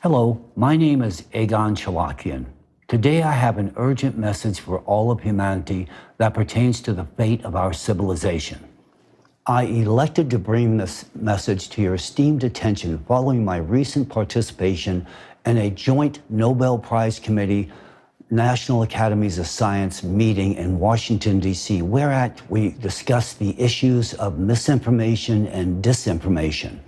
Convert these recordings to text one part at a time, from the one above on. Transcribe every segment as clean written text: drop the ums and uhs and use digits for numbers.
Hello, my name is Egon Cholakian. Today I have an urgent message for all of humanity that pertains to the fate of our civilization. I elected to bring this message to your esteemed attention following my recent participation in a joint Nobel Prize Committee National Academies of Science meeting in Washington, D.C., whereat we discussed the issues of misinformation and disinformation.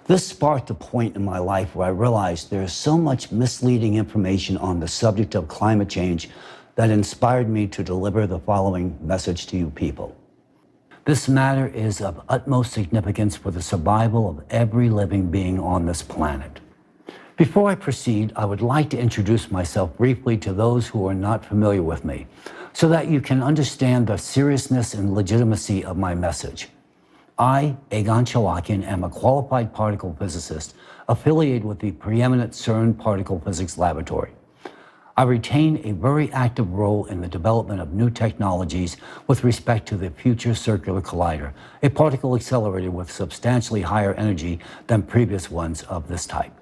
This sparked a point in my life where I realized there is so much misleading information on the subject of climate change that inspired me to deliver the following message to you people. This matter is of utmost significance for the survival of every living being on this planet. Before I proceed, I would like to introduce myself briefly to those who are not familiar with me, so that you can understand the seriousness and legitimacy of my message. I, Egon Cholakian, am a qualified particle physicist affiliated with the preeminent CERN particle physics laboratory. I retain a very active role in the development of new technologies with respect to the Future Circular Collider, a particle accelerator with substantially higher energy than previous ones of this type.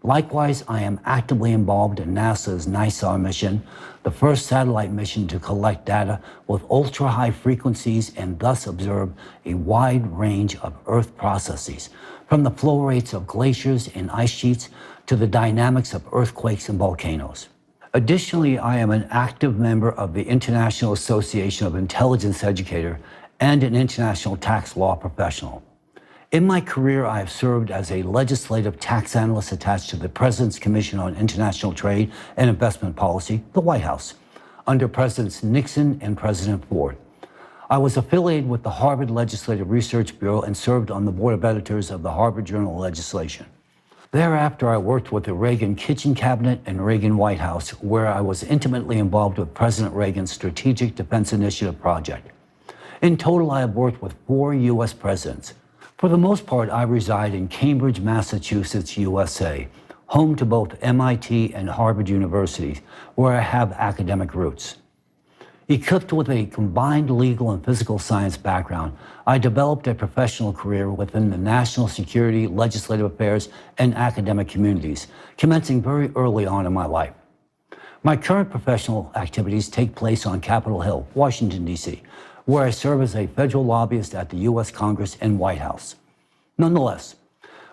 Likewise, I am actively involved in NASA's NISAR mission, the first satellite mission to collect data with ultra-high frequencies and thus observe a wide range of Earth processes, from the flow rates of glaciers and ice sheets to the dynamics of earthquakes and volcanoes. Additionally, I am an active member of the International Association of Intelligence Educators and an international tax law professional. In my career, I have served as a legislative tax analyst attached to the President's Commission on International Trade and Investment Policy, the White House, under Presidents Nixon and President Ford. I was affiliated with the Harvard Legislative Research Bureau and served on the board of editors of the Harvard Journal of Legislation. Thereafter, I worked with the Reagan Kitchen Cabinet and Reagan White House, where I was intimately involved with President Reagan's Strategic Defense Initiative project. In total, I have worked with 4 U.S. presidents. For the most part, I reside in Cambridge, Massachusetts, USA, home to both MIT and Harvard universities, where I have academic roots. Equipped with a combined legal and physical science background, I developed a professional career within the national security, legislative affairs, and academic communities, commencing very early on in my life. My current professional activities take place on Capitol Hill, Washington, D.C., where I serve as a federal lobbyist at the U.S. Congress and White House. Nonetheless,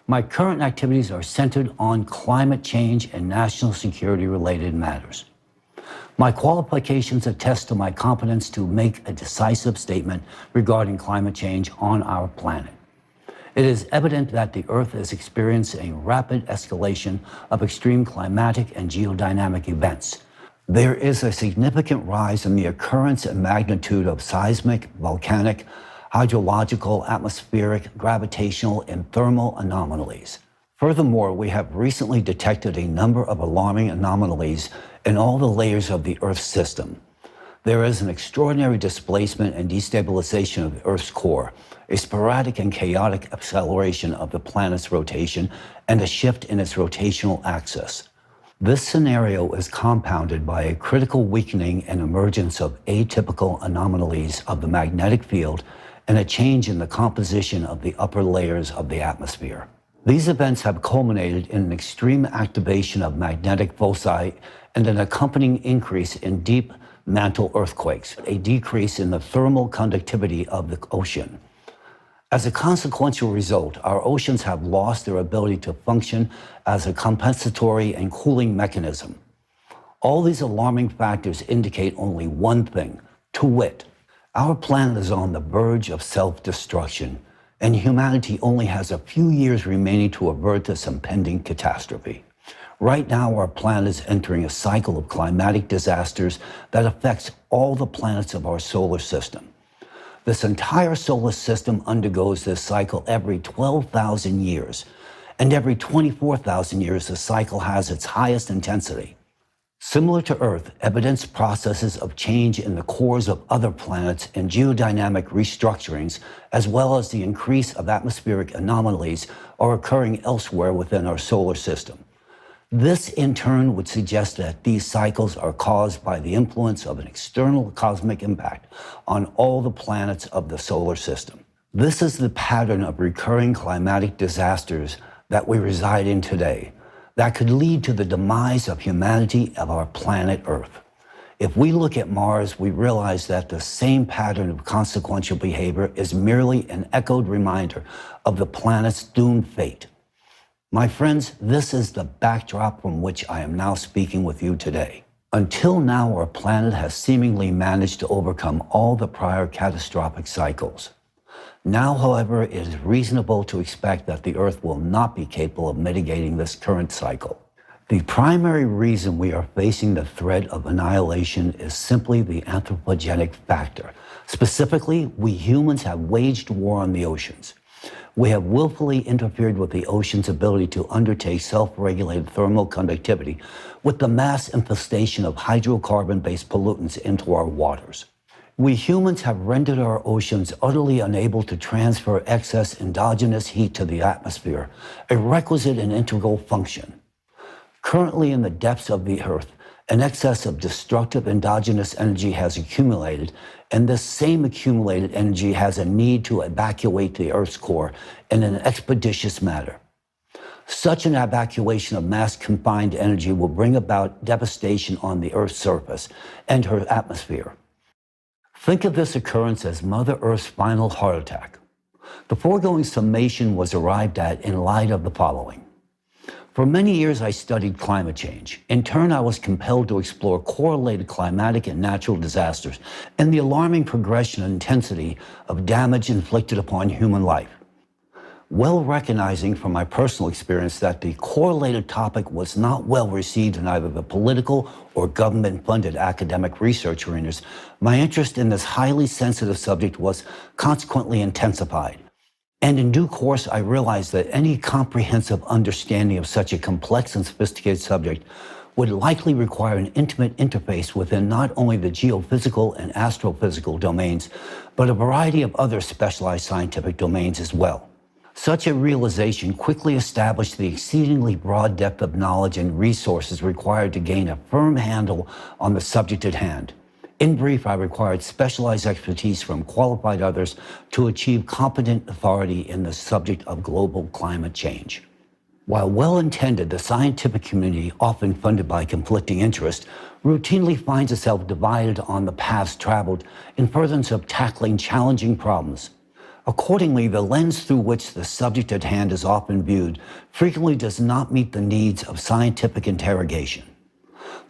my current activities are centered on climate change and national security-related matters. My qualifications attest to my competence to make a decisive statement regarding climate change on our planet. It is evident that the Earth is experiencing a rapid escalation of extreme climatic and geodynamic events. There is a significant rise in the occurrence and magnitude of seismic, volcanic, hydrological, atmospheric, gravitational, and thermal anomalies. Furthermore, we have recently detected a number of alarming anomalies in all the layers of the Earth's system. There is an extraordinary displacement and destabilization of the Earth's core, a sporadic and chaotic acceleration of the planet's rotation, and a shift in its rotational axis. This scenario is compounded by a critical weakening and emergence of atypical anomalies of the magnetic field and a change in the composition of the upper layers of the atmosphere. These events have culminated in an extreme activation of magnetic foci and an accompanying increase in deep mantle earthquakes, a decrease in the thermal conductivity of the ocean. As a consequential result, our oceans have lost their ability to function as a compensatory and cooling mechanism. All these alarming factors indicate only one thing, to wit, our planet is on the verge of self-destruction, and humanity only has a few years remaining to avert this impending catastrophe. Right now, our planet is entering a cycle of climatic disasters that affects all the planets of our solar system. This entire solar system undergoes this cycle every 12,000 years, and every 24,000 years the cycle has its highest intensity. Similar to Earth, evidenced processes of change in the cores of other planets and geodynamic restructurings, as well as the increase of atmospheric anomalies, are occurring elsewhere within our solar system. This, in turn, would suggest that these cycles are caused by the influence of an external cosmic impact on all the planets of the solar system. This is the pattern of recurring climatic disasters that we reside in today. that could lead to the demise of humanity of our planet Earth. If we look at Mars, we realize that the same pattern of consequential behavior is merely an echoed reminder of the planet's doomed fate. My friends, this is the backdrop from which I am now speaking with you today. Until now, our planet has seemingly managed to overcome all the prior catastrophic cycles. Now, however, it is reasonable to expect that the Earth will not be capable of mitigating this current cycle. The primary reason we are facing the threat of annihilation is simply the anthropogenic factor. Specifically, we humans have waged war on the oceans. We have willfully interfered with the ocean's ability to undertake self-regulated thermal conductivity with the mass infestation of hydrocarbon-based pollutants into our waters. We humans have rendered our oceans utterly unable to transfer excess endogenous heat to the atmosphere, a requisite and integral function. Currently, in the depths of the Earth, an excess of destructive endogenous energy has accumulated, and this same accumulated energy has a need to evacuate the Earth's core in an expeditious manner. Such an evacuation of mass confined energy will bring about devastation on the Earth's surface and her atmosphere. Think of this occurrence as Mother Earth's final heart attack. The foregoing summation was arrived at in light of the following. For many years, I studied climate change. In turn, I was compelled to explore correlated climatic and natural disasters and the alarming progression and intensity of damage inflicted upon human life. Well recognizing from my personal experience that the correlated topic was not well received in either the political or government-funded academic research arenas, my interest in this highly sensitive subject was consequently intensified. And in due course, I realized that any comprehensive understanding of such a complex and sophisticated subject would likely require an intimate interface within not only the geophysical and astrophysical domains, but a variety of other specialized scientific domains as well. Such a realization quickly established the exceedingly broad depth of knowledge and resources required to gain a firm handle on the subject at hand. In brief, I required specialized expertise from qualified others to achieve competent authority in the subject of global climate change. While well-intended, the scientific community, often funded by conflicting interests, routinely finds itself divided on the paths traveled in furtherance of tackling challenging problems. Accordingly, the lens through which the subject at hand is often viewed frequently does not meet the needs of scientific interrogation.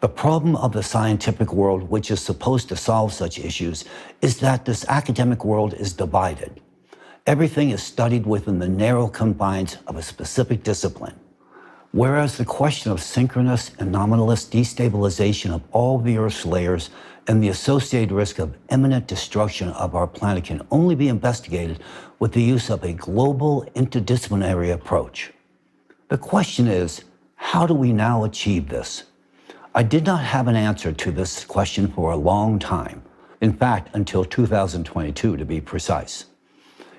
The problem of the scientific world, which is supposed to solve such issues, is that this academic world is divided. Everything is studied within the narrow confines of a specific discipline. Whereas the question of synchronous and anomalous destabilization of all the Earth's layers and the associated risk of imminent destruction of our planet can only be investigated with the use of a global interdisciplinary approach. The question is, how do we now achieve this? I did not have an answer to this question for a long time. In fact, until 2022 to be precise.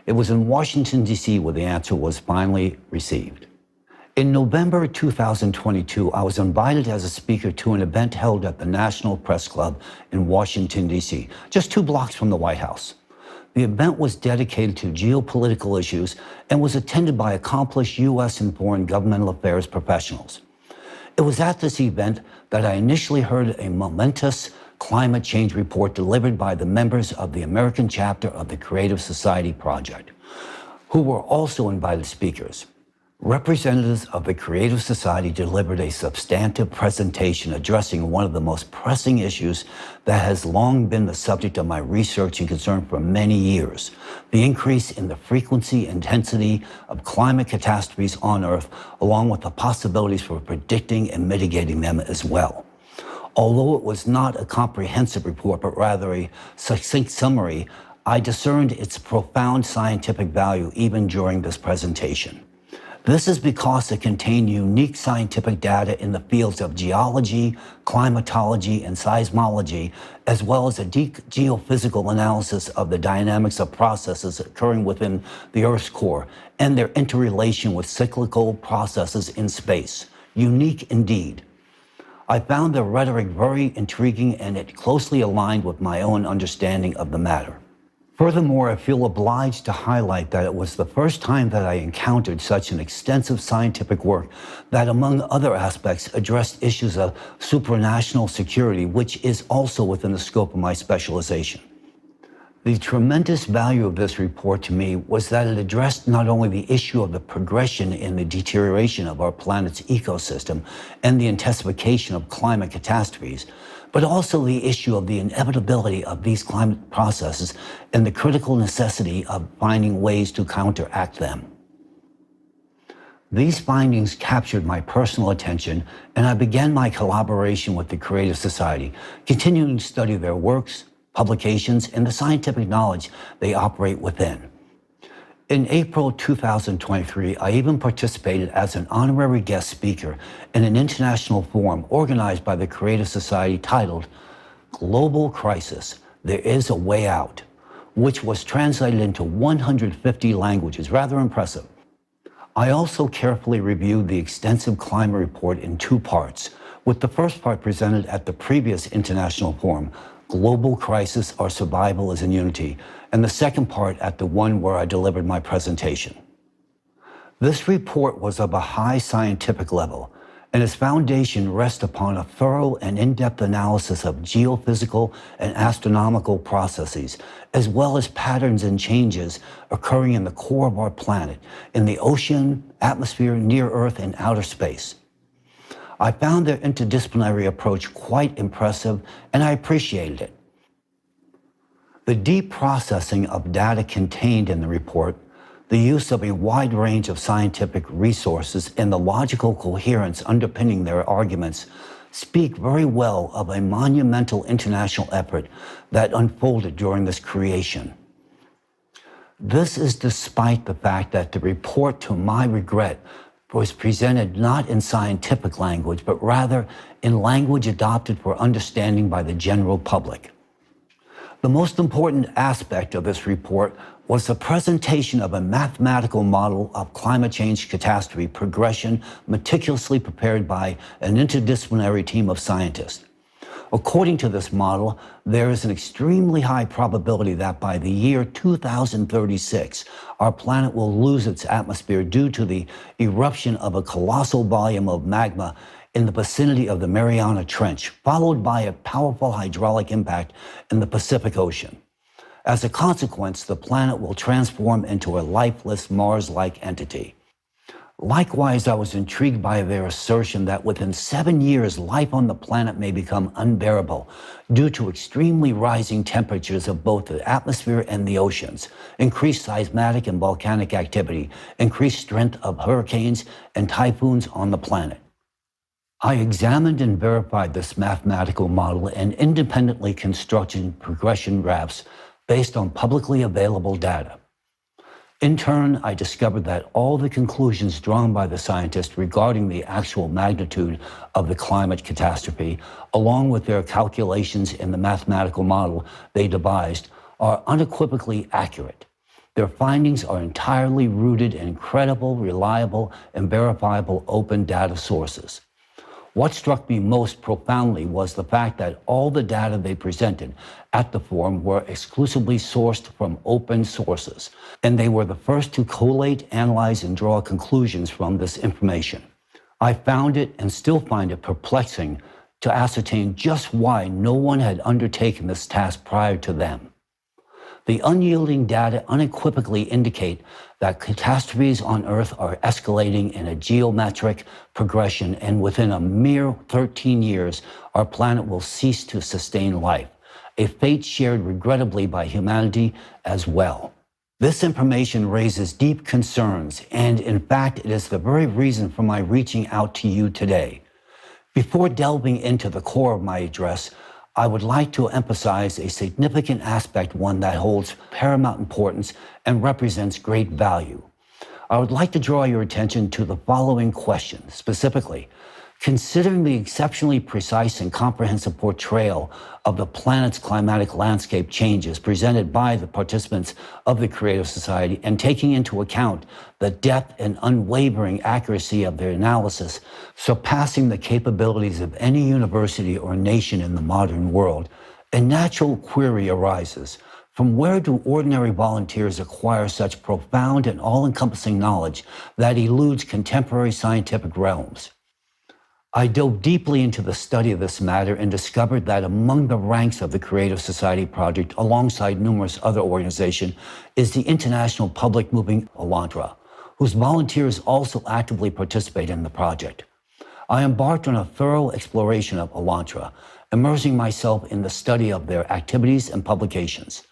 It was in Washington, D.C. where the answer was finally received. In November 2022, I was invited as a speaker to an event held at the National Press Club in Washington, D.C., just 2 blocks from the White House. The event was dedicated to geopolitical issues and was attended by accomplished U.S. and foreign governmental affairs professionals. It was at this event that I initially heard a momentous climate change report delivered by the members of the American chapter of the Creative Society Project, who were also invited speakers. Representatives of the Creative Society delivered a substantive presentation addressing one of the most pressing issues that has long been the subject of my research and concern for many years: the increase in the frequency and intensity of climate catastrophes on Earth, along with the possibilities for predicting and mitigating them as well. Although it was not a comprehensive report, but rather a succinct summary, I discerned its profound scientific value even during this presentation. This is because it contained unique scientific data in the fields of geology, climatology, and seismology, as well as a deep geophysical analysis of the dynamics of processes occurring within the Earth's core and their interrelation with cyclical processes in space. Unique indeed. I found the rhetoric very intriguing, and it closely aligned with my own understanding of the matter. Furthermore, I feel obliged to highlight that it was the first time that I encountered such an extensive scientific work that, among other aspects, addressed issues of supranational security, which is also within the scope of my specialization. The tremendous value of this report to me was that it addressed not only the issue of the progression in the deterioration of our planet's ecosystem and the intensification of climate catastrophes, but also the issue of the inevitability of these climate processes and the critical necessity of finding ways to counteract them. These findings captured my personal attention, and I began my collaboration with the Creative Society, continuing to study their works, publications, and the scientific knowledge they operate within. In April 2023, I even participated as an honorary guest speaker in an international forum organized by the Creative Society titled Global Crisis, There is a Way Out, which was translated into 150 languages. Rather impressive. I also carefully reviewed the extensive climate report in two parts, with the first part presented at the previous international forum, Global Crisis, Our Survival is in Unity, and the second part at the one where I delivered my presentation. This report was of a high scientific level, and its foundation rests upon a thorough and in-depth analysis of geophysical and astronomical processes, as well as patterns and changes occurring in the core of our planet, in the ocean, atmosphere, near Earth, and outer space. I found their interdisciplinary approach quite impressive, and I appreciated it. The deep processing of data contained in the report, the use of a wide range of scientific resources, and the logical coherence underpinning their arguments speak very well of a monumental international effort that unfolded during this creation. This is despite the fact that the report, to my regret, was presented not in scientific language, but rather in language adopted for understanding by the general public. The most important aspect of this report was the presentation of a mathematical model of climate change catastrophe progression meticulously prepared by an interdisciplinary team of scientists. According to this model, there is an extremely high probability that by the year 2036, our planet will lose its atmosphere due to the eruption of a colossal volume of magma in the vicinity of the Mariana Trench, followed by a powerful hydraulic impact in the Pacific Ocean. As a consequence, the planet will transform into a lifeless Mars-like entity. Likewise, I was intrigued by their assertion that within 7 years, life on the planet may become unbearable due to extremely rising temperatures of both the atmosphere and the oceans, increased seismic and volcanic activity, increased strength of hurricanes and typhoons on the planet. I examined and verified this mathematical model and independently constructed progression graphs based on publicly available data. In turn, I discovered that all the conclusions drawn by the scientists regarding the actual magnitude of the climate catastrophe, along with their calculations in the mathematical model they devised, are unequivocally accurate. Their findings are entirely rooted in credible, reliable, and verifiable open data sources. What struck me most profoundly was the fact that all the data they presented at the forum were exclusively sourced from open sources, and they were the first to collate, analyze, and draw conclusions from this information. I found it and still find it perplexing to ascertain just why no one had undertaken this task prior to them. The unyielding data unequivocally indicate that catastrophes on Earth are escalating in a geometric progression, and within a mere 13 years, our planet will cease to sustain life, a fate shared regrettably by humanity as well. This information raises deep concerns, and in fact, it is the very reason for my reaching out to you today. Before delving into the core of my address, I would like to emphasize a significant aspect, one that holds paramount importance and represents great value. I would like to draw your attention to the following question, specifically, considering the exceptionally precise and comprehensive portrayal of the planet's climatic landscape changes presented by the participants of the Creative Society, and taking into account the depth and unwavering accuracy of their analysis, surpassing the capabilities of any university or nation in the modern world, a natural query arises. From where do ordinary volunteers acquire such profound and all-encompassing knowledge that eludes contemporary scientific realms? I dove deeply into the study of this matter and discovered that among the ranks of the Creative Society Project, alongside numerous other organizations, is the international public movement Elantra, whose volunteers also actively participate in the project. I embarked on a thorough exploration of Elantra, immersing myself in the study of their activities and publications.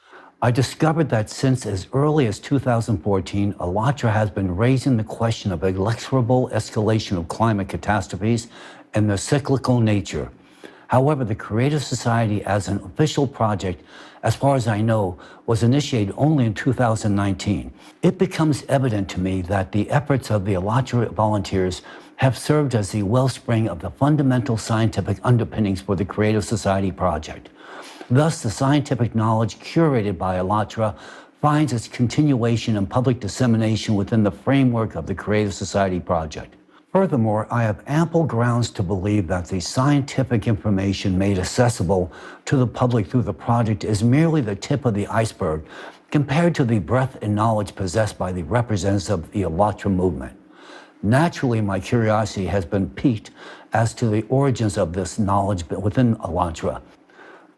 I discovered that since as early as 2014, Elantra has been raising the question of inexorable escalation of climate catastrophes and their cyclical nature. However, the Creative Society as an official project, as far as I know, was initiated only in 2019. It becomes evident to me that the efforts of the Elantra volunteers have served as the wellspring of the fundamental scientific underpinnings for the Creative Society project. Thus, the scientific knowledge curated by Elantra finds its continuation and public dissemination within the framework of the Creative Society project. Furthermore, I have ample grounds to believe that the scientific information made accessible to the public through the project is merely the tip of the iceberg compared to the breadth and knowledge possessed by the representatives of the Elantra movement. Naturally, my curiosity has been piqued as to the origins of this knowledge within Elantra.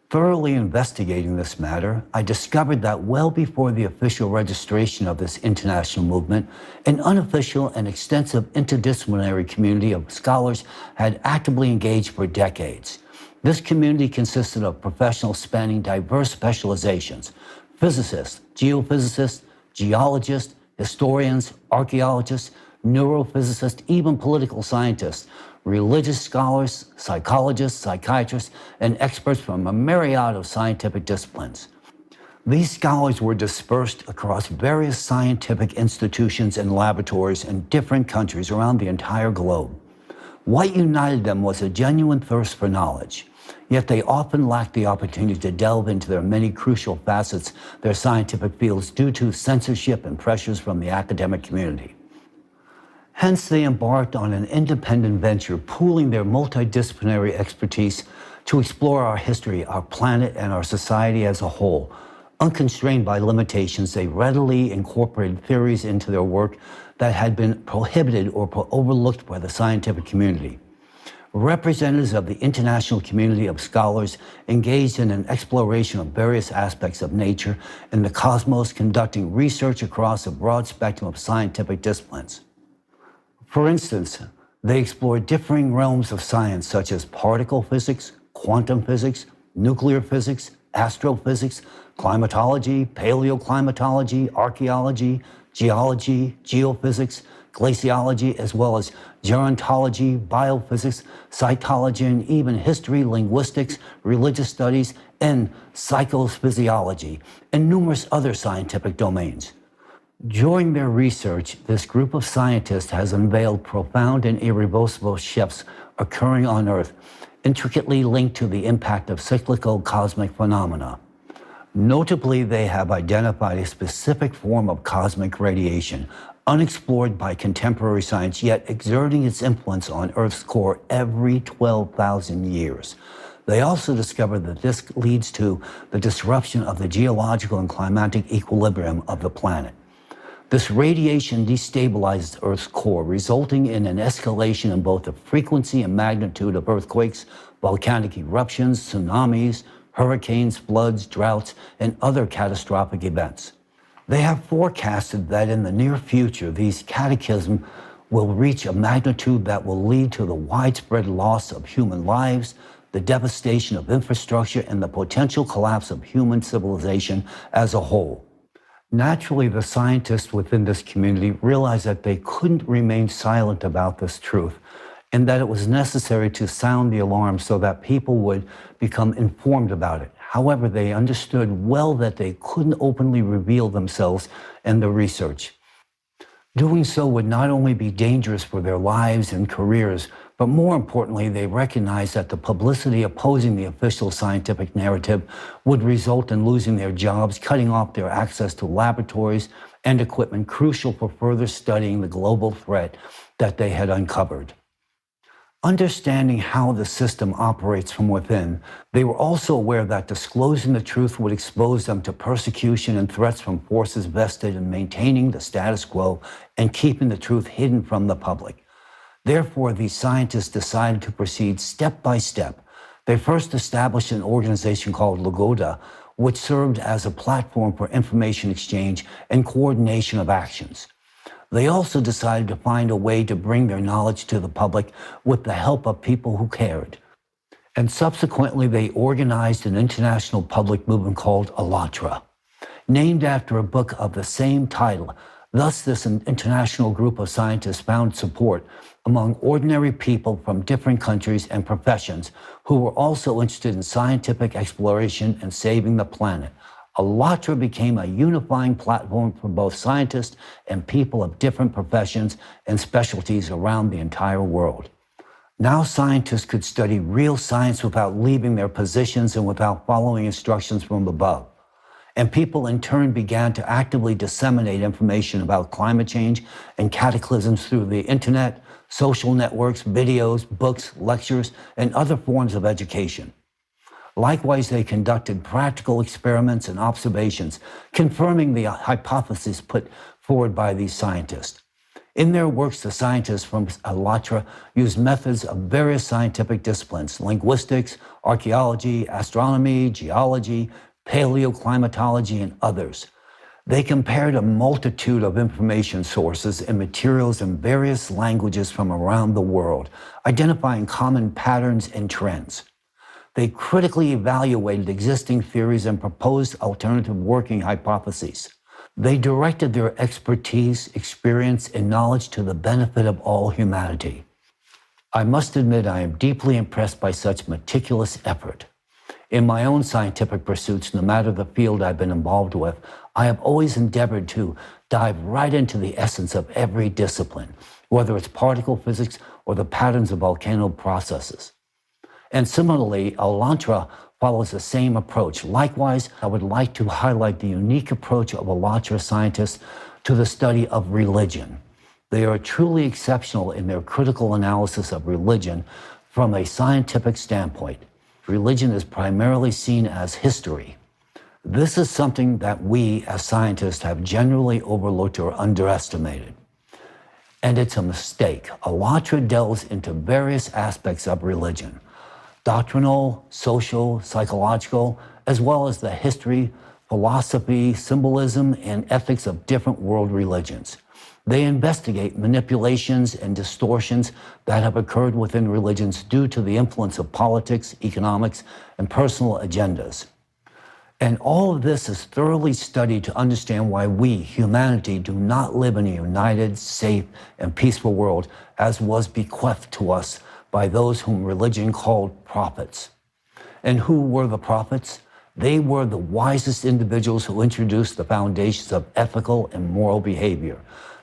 Thoroughly investigating this matter, I discovered that well before the official registration of this international movement, an unofficial and extensive interdisciplinary community of scholars had actively engaged for decades. This community consisted of professionals spanning diverse specializations: physicists, geophysicists, geologists, historians, archaeologists, neurophysicists, even political scientists, religious scholars, psychologists, psychiatrists, and experts from a myriad of scientific disciplines. These scholars were dispersed across various scientific institutions and laboratories in different countries around the entire globe. What united them was a genuine thirst for knowledge, yet they often lacked the opportunity to delve into their many crucial facets, their scientific fields, due to censorship and pressures from the academic community. Hence, they embarked on an independent venture, pooling their multidisciplinary expertise to explore our history, our planet, and our society as a whole. Unconstrained by limitations, they readily incorporated theories into their work that had been prohibited or overlooked by the scientific community. Representatives of the international community of scholars engaged in an exploration of various aspects of nature and the cosmos, conducting research across a broad spectrum of scientific disciplines. For instance, they explored differing realms of science such as particle physics, quantum physics, nuclear physics, astrophysics, climatology, paleoclimatology, archaeology, geology, geophysics, glaciology, as well as gerontology, biophysics, cytology, and even history, linguistics, religious studies, and psychophysiology, and numerous other scientific domains. During their research, this group of scientists has unveiled profound and irreversible shifts occurring on Earth, intricately linked to the impact of cyclical cosmic phenomena. Notably, they have identified a specific form of cosmic radiation, unexplored by contemporary science, yet exerting its influence on Earth's core every 12,000 years. They also discovered that this leads to the disruption of the geological and climatic equilibrium of the planet. This radiation destabilizes Earth's core, resulting in an escalation in both the frequency and magnitude of earthquakes, volcanic eruptions, tsunamis, hurricanes, floods, droughts, and other catastrophic events. They have forecasted that in the near future, these cataclysms will reach a magnitude that will lead to the widespread loss of human lives, the devastation of infrastructure, and the potential collapse of human civilization as a whole. Naturally, the scientists within this community realized that they couldn't remain silent about this truth, and that it was necessary to sound the alarm so that people would become informed about it. However, they understood well that they couldn't openly reveal themselves and their research. Doing so would not only be dangerous for their lives and careers, but more importantly, they recognized that the publicity opposing the official scientific narrative would result in losing their jobs, cutting off their access to laboratories and equipment crucial for further studying the global threat that they had uncovered. Understanding how the system operates from within, they were also aware that disclosing the truth would expose them to persecution and threats from forces vested in maintaining the status quo and keeping the truth hidden from the public. Therefore, these scientists decided to proceed step by step. They first established an organization called Lagoda, which served as a platform for information exchange and coordination of actions. They also decided to find a way to bring their knowledge to the public with the help of people who cared. And subsequently, they organized an international public movement called ALLATRA, named after a book of the same title. Thus, this international group of scientists found support among ordinary people from different countries and professions who were also interested in scientific exploration and saving the planet. ALLATRA became a unifying platform for both scientists and people of different professions and specialties around the entire world. Now scientists could study real science without leaving their positions and without following instructions from above. And people in turn began to actively disseminate information about climate change and cataclysms through the internet, social networks, videos, books, lectures, and other forms of education. Likewise, they conducted practical experiments and observations, confirming the hypotheses put forward by these scientists. In their works, the scientists from ALLATRA used methods of various scientific disciplines: linguistics, archaeology, astronomy, geology, paleoclimatology, and others. They compared a multitude of information sources and materials in various languages from around the world, identifying common patterns and trends. They critically evaluated existing theories and proposed alternative working hypotheses. They directed their expertise, experience, and knowledge to the benefit of all humanity. I must admit I am deeply impressed by such meticulous effort. In my own scientific pursuits, no matter the field I've been involved with, I have always endeavored to dive right into the essence of every discipline, whether it's particle physics or the patterns of volcano processes. And similarly, ALLATRA follows the same approach. Likewise, I would like to highlight the unique approach of ALLATRA scientists to the study of religion. They are truly exceptional in their critical analysis of religion from a scientific standpoint. Religion is primarily seen as history. This is something that we as scientists have generally overlooked or underestimated. And it's a mistake. ALLATRA delves into various aspects of religion: doctrinal, social, psychological, as well as the history, philosophy, symbolism, and ethics of different world religions. They investigate manipulations and distortions that have occurred within religions due to the influence of politics, economics, and personal agendas. And all of this is thoroughly studied to understand why we, humanity, do not live in a united, safe, and peaceful world as was bequeathed to us by those whom religion called prophets. And who were the prophets? They were the wisest individuals who introduced the foundations of ethical and moral behavior,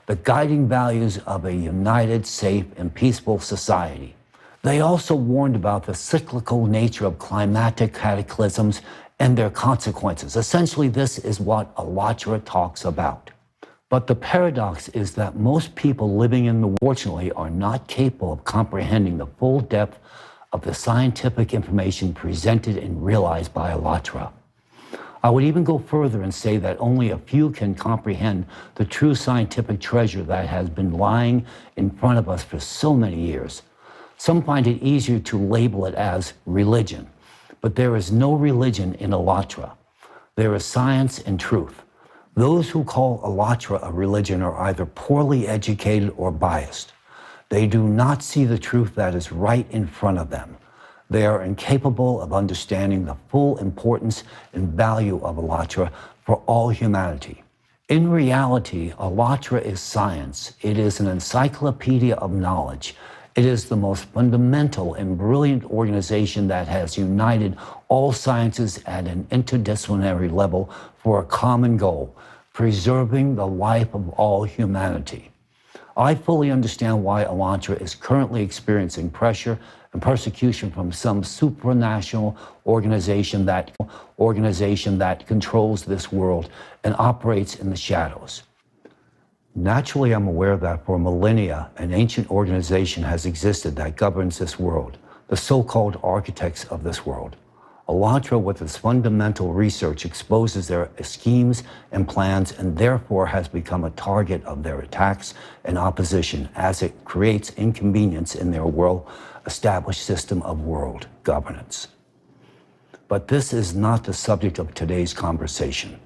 the guiding values of a united, safe, and peaceful society. They also warned about the cyclical nature of climatic cataclysms and their consequences. Essentially, this is what ALLATRA talks about. But the paradox is that most people living in the world, fortunately, are not capable of comprehending the full depth of the scientific information presented and realized by ALLATRA. I would even go further and say that only a few can comprehend the true scientific treasure that has been lying in front of us for so many years. Some find it easier to label it as religion, but there is no religion in ALLATRA. There is science and truth. Those who call ALLATRA a religion are either poorly educated or biased. They do not see the truth that is right in front of them. They are incapable of understanding the full importance and value of ALLATRA for all humanity. In reality, ALLATRA is science. It is an encyclopedia of knowledge. It is the most fundamental and brilliant organization that has united all sciences at an interdisciplinary level for a common goal: preserving the life of all humanity. I fully understand why ALLATRA is currently experiencing pressure and persecution from some supranational organization that controls this world and operates in the shadows. Naturally, I'm aware that for millennia, an ancient organization has existed that governs this world, the so-called architects of this world. Elantra, with its fundamental research, exposes their schemes and plans and therefore has become a target of their attacks and opposition as it creates inconvenience in their well-established system of world governance. But this is not the subject of today's conversation.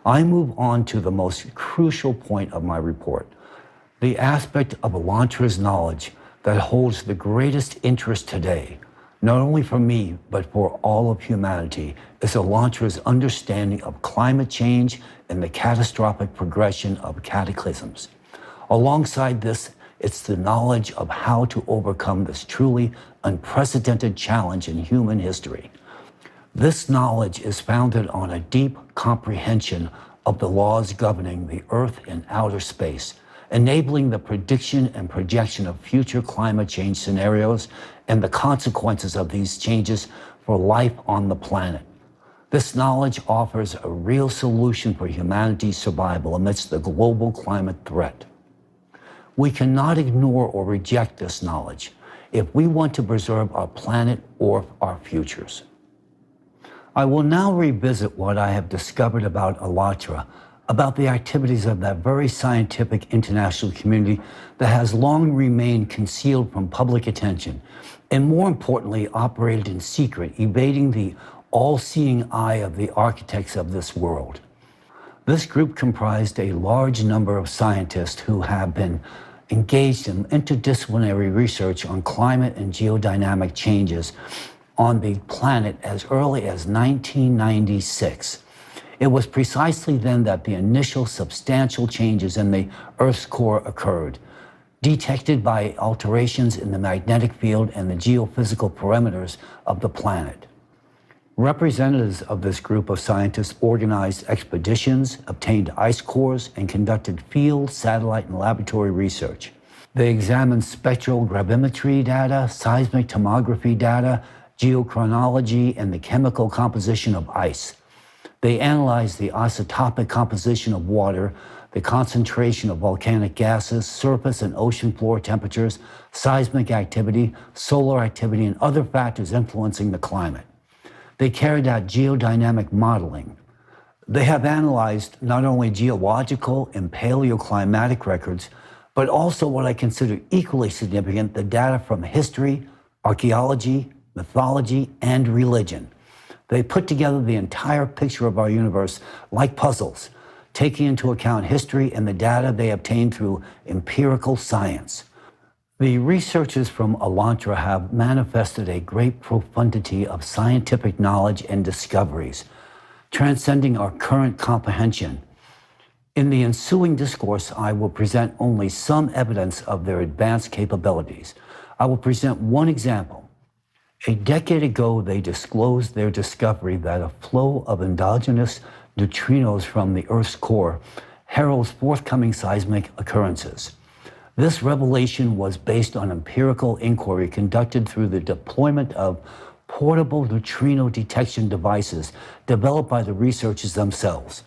I move on to the most crucial point of my report, the aspect of Elantra's knowledge that holds the greatest interest today, not only for me, but for all of humanity, is Elantra's understanding of climate change and the catastrophic progression of cataclysms. Alongside this, it's the knowledge of how to overcome this truly unprecedented challenge in human history. This knowledge is founded on a deep comprehension of the laws governing the Earth and outer space, enabling the prediction and projection of future climate change scenarios and the consequences of these changes for life on the planet. This knowledge offers a real solution for humanity's survival amidst the global climate threat. We cannot ignore or reject this knowledge if we want to preserve our planet or our futures. I will now revisit what I have discovered about Elantra, about the activities of that very scientific international community that has long remained concealed from public attention, and more importantly, operated in secret, evading the all-seeing eye of the architects of this world. This group comprised a large number of scientists who have been engaged in interdisciplinary research on climate and geodynamic changes on the planet as early as 1996. It was precisely then that the initial substantial changes in the Earth's core occurred, detected by alterations in the magnetic field and the geophysical parameters of the planet. Representatives of this group of scientists organized expeditions, obtained ice cores, and conducted field, satellite, and laboratory research. They examined spectral gravimetry data, seismic tomography data, geochronology, and the chemical composition of ice. They analyzed the isotopic composition of water, the concentration of volcanic gases, surface and ocean floor temperatures, seismic activity, solar activity, and other factors influencing the climate. They carried out geodynamic modeling. They have analyzed not only geological and paleoclimatic records, but also what I consider equally significant, the data from history, archaeology, mythology, and religion. They put together the entire picture of our universe like puzzles, taking into account history and the data they obtained through empirical science. The researchers from Elantra have manifested a great profundity of scientific knowledge and discoveries, transcending our current comprehension. In the ensuing discourse, I will present only some evidence of their advanced capabilities. I will present one example. A decade ago, they disclosed their discovery that a flow of endogenous neutrinos from the Earth's core heralds forthcoming seismic occurrences. This revelation was based on empirical inquiry conducted through the deployment of portable neutrino detection devices developed by the researchers themselves.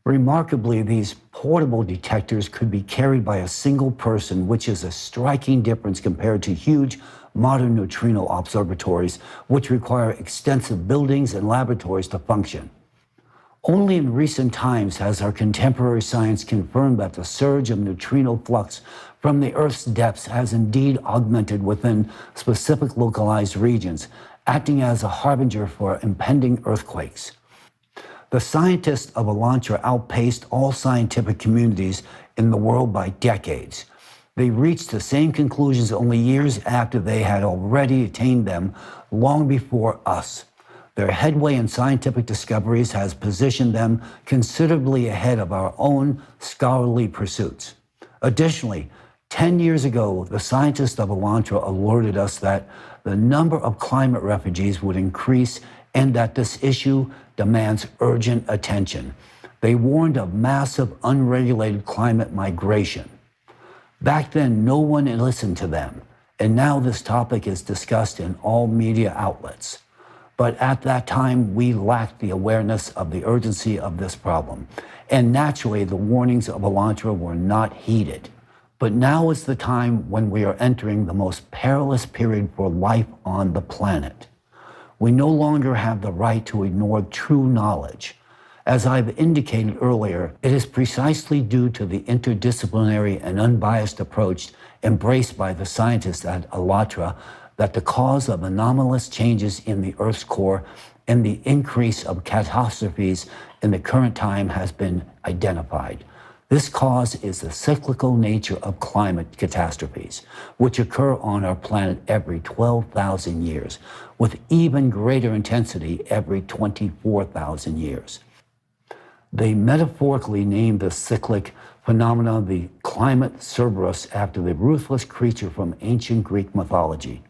Remarkably, these portable detectors could be carried by a single person, which is a striking difference compared to huge modern neutrino observatories, which require extensive buildings and laboratories to function. Only in recent times has our contemporary science confirmed that the surge of neutrino flux from the Earth's depths has indeed augmented within specific localized regions, acting as a harbinger for impending earthquakes. The scientists of Elantra outpaced all scientific communities in the world by decades. They reached the same conclusions only years after they had already attained them long before us. Their headway in scientific discoveries has positioned them considerably ahead of our own scholarly pursuits. Additionally, 10 years ago, the scientists of Elantra alerted us that the number of climate refugees would increase and that this issue demands urgent attention. They warned of massive unregulated climate migration. Back then, no one listened to them, and now this topic is discussed in all media outlets. But at that time, we lacked the awareness of the urgency of this problem. And naturally, the warnings of Elantra were not heeded. But now is the time when we are entering the most perilous period for life on the planet. We no longer have the right to ignore true knowledge. As I've indicated earlier, it is precisely due to the interdisciplinary and unbiased approach embraced by the scientists at Elantra that the cause of anomalous changes in the Earth's core and the increase of catastrophes in the current time has been identified. This cause is the cyclical nature of climate catastrophes, which occur on our planet every 12,000 years, with even greater intensity every 24,000 years. They metaphorically named the cyclic phenomena the climate Cerberus after the ruthless creature from ancient Greek mythology.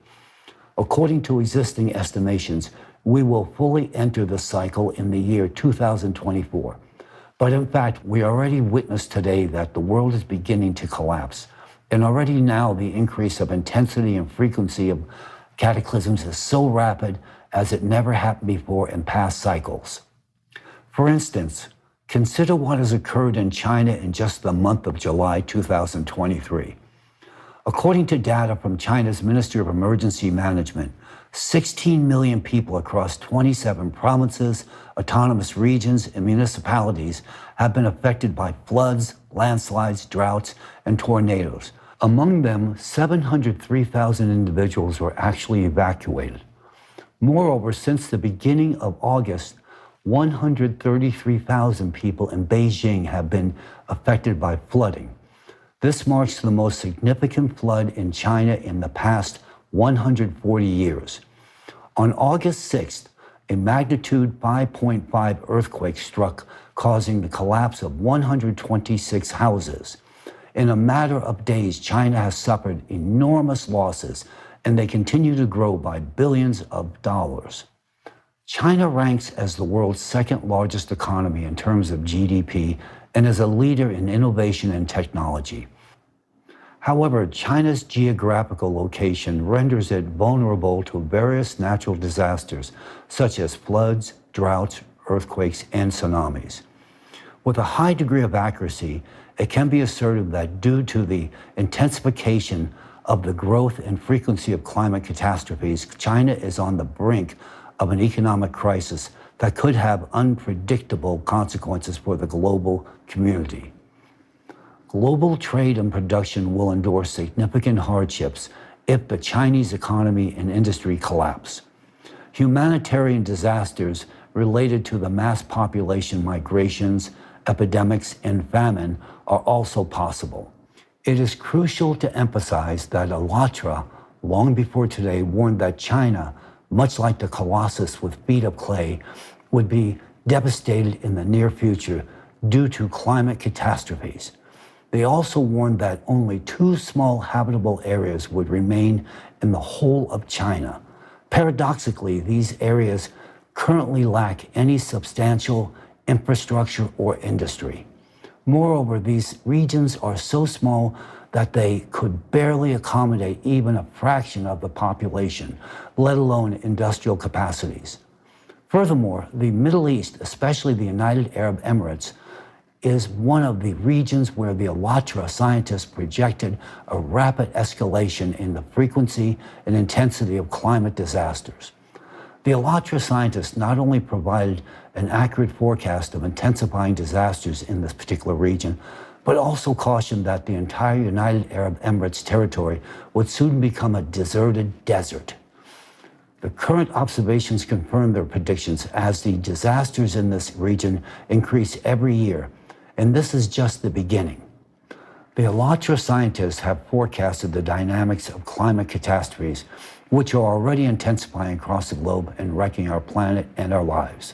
According to existing estimations, we will fully enter the cycle in the year 2024. But in fact, we already witness today that the world is beginning to collapse. And already now the increase of intensity and frequency of cataclysms is so rapid as it never happened before in past cycles. For instance, consider what has occurred in China in just the month of July 2023. According to data from China's Ministry of Emergency Management, 16 million people across 27 provinces, autonomous regions, and municipalities have been affected by floods, landslides, droughts, and tornadoes. Among them, 703,000 individuals were actually evacuated. Moreover, since the beginning of August, 133,000 people in Beijing have been affected by flooding. This marks the most significant flood in China in the past 140 years. On August 6th, a magnitude 5.5 earthquake struck, causing the collapse of 126 houses. In a matter of days, China has suffered enormous losses, and they continue to grow by billions of dollars. China ranks as the world's second largest economy in terms of GDP and is a leader in innovation and technology. However, China's geographical location renders it vulnerable to various natural disasters, such as floods, droughts, earthquakes, and tsunamis. With a high degree of accuracy, it can be asserted that due to the intensification of the growth and frequency of climate catastrophes, China is on the brink of an economic crisis that could have unpredictable consequences for the global community. Global trade and production will endure significant hardships if the Chinese economy and industry collapse. Humanitarian disasters related to the mass population migrations, epidemics, and famine are also possible. It is crucial to emphasize that Elantra, long before today, warned that China, much like the colossus with feet of clay, would be devastated in the near future due to climate catastrophes. They also warned that only 2 small habitable areas would remain in the whole of China. Paradoxically, these areas currently lack any substantial infrastructure or industry. Moreover, these regions are so small that they could barely accommodate even a fraction of the population, let alone industrial capacities. Furthermore, the Middle East, especially the United Arab Emirates, is one of the regions where the Elantra scientists projected a rapid escalation in the frequency and intensity of climate disasters. The Elantra scientists not only provided an accurate forecast of intensifying disasters in this particular region, but also cautioned that the entire United Arab Emirates territory would soon become a deserted desert. The current observations confirm their predictions as the disasters in this region increase every year, and this is just the beginning. The Elantra scientists have forecasted the dynamics of climate catastrophes, which are already intensifying across the globe and wrecking our planet and our lives.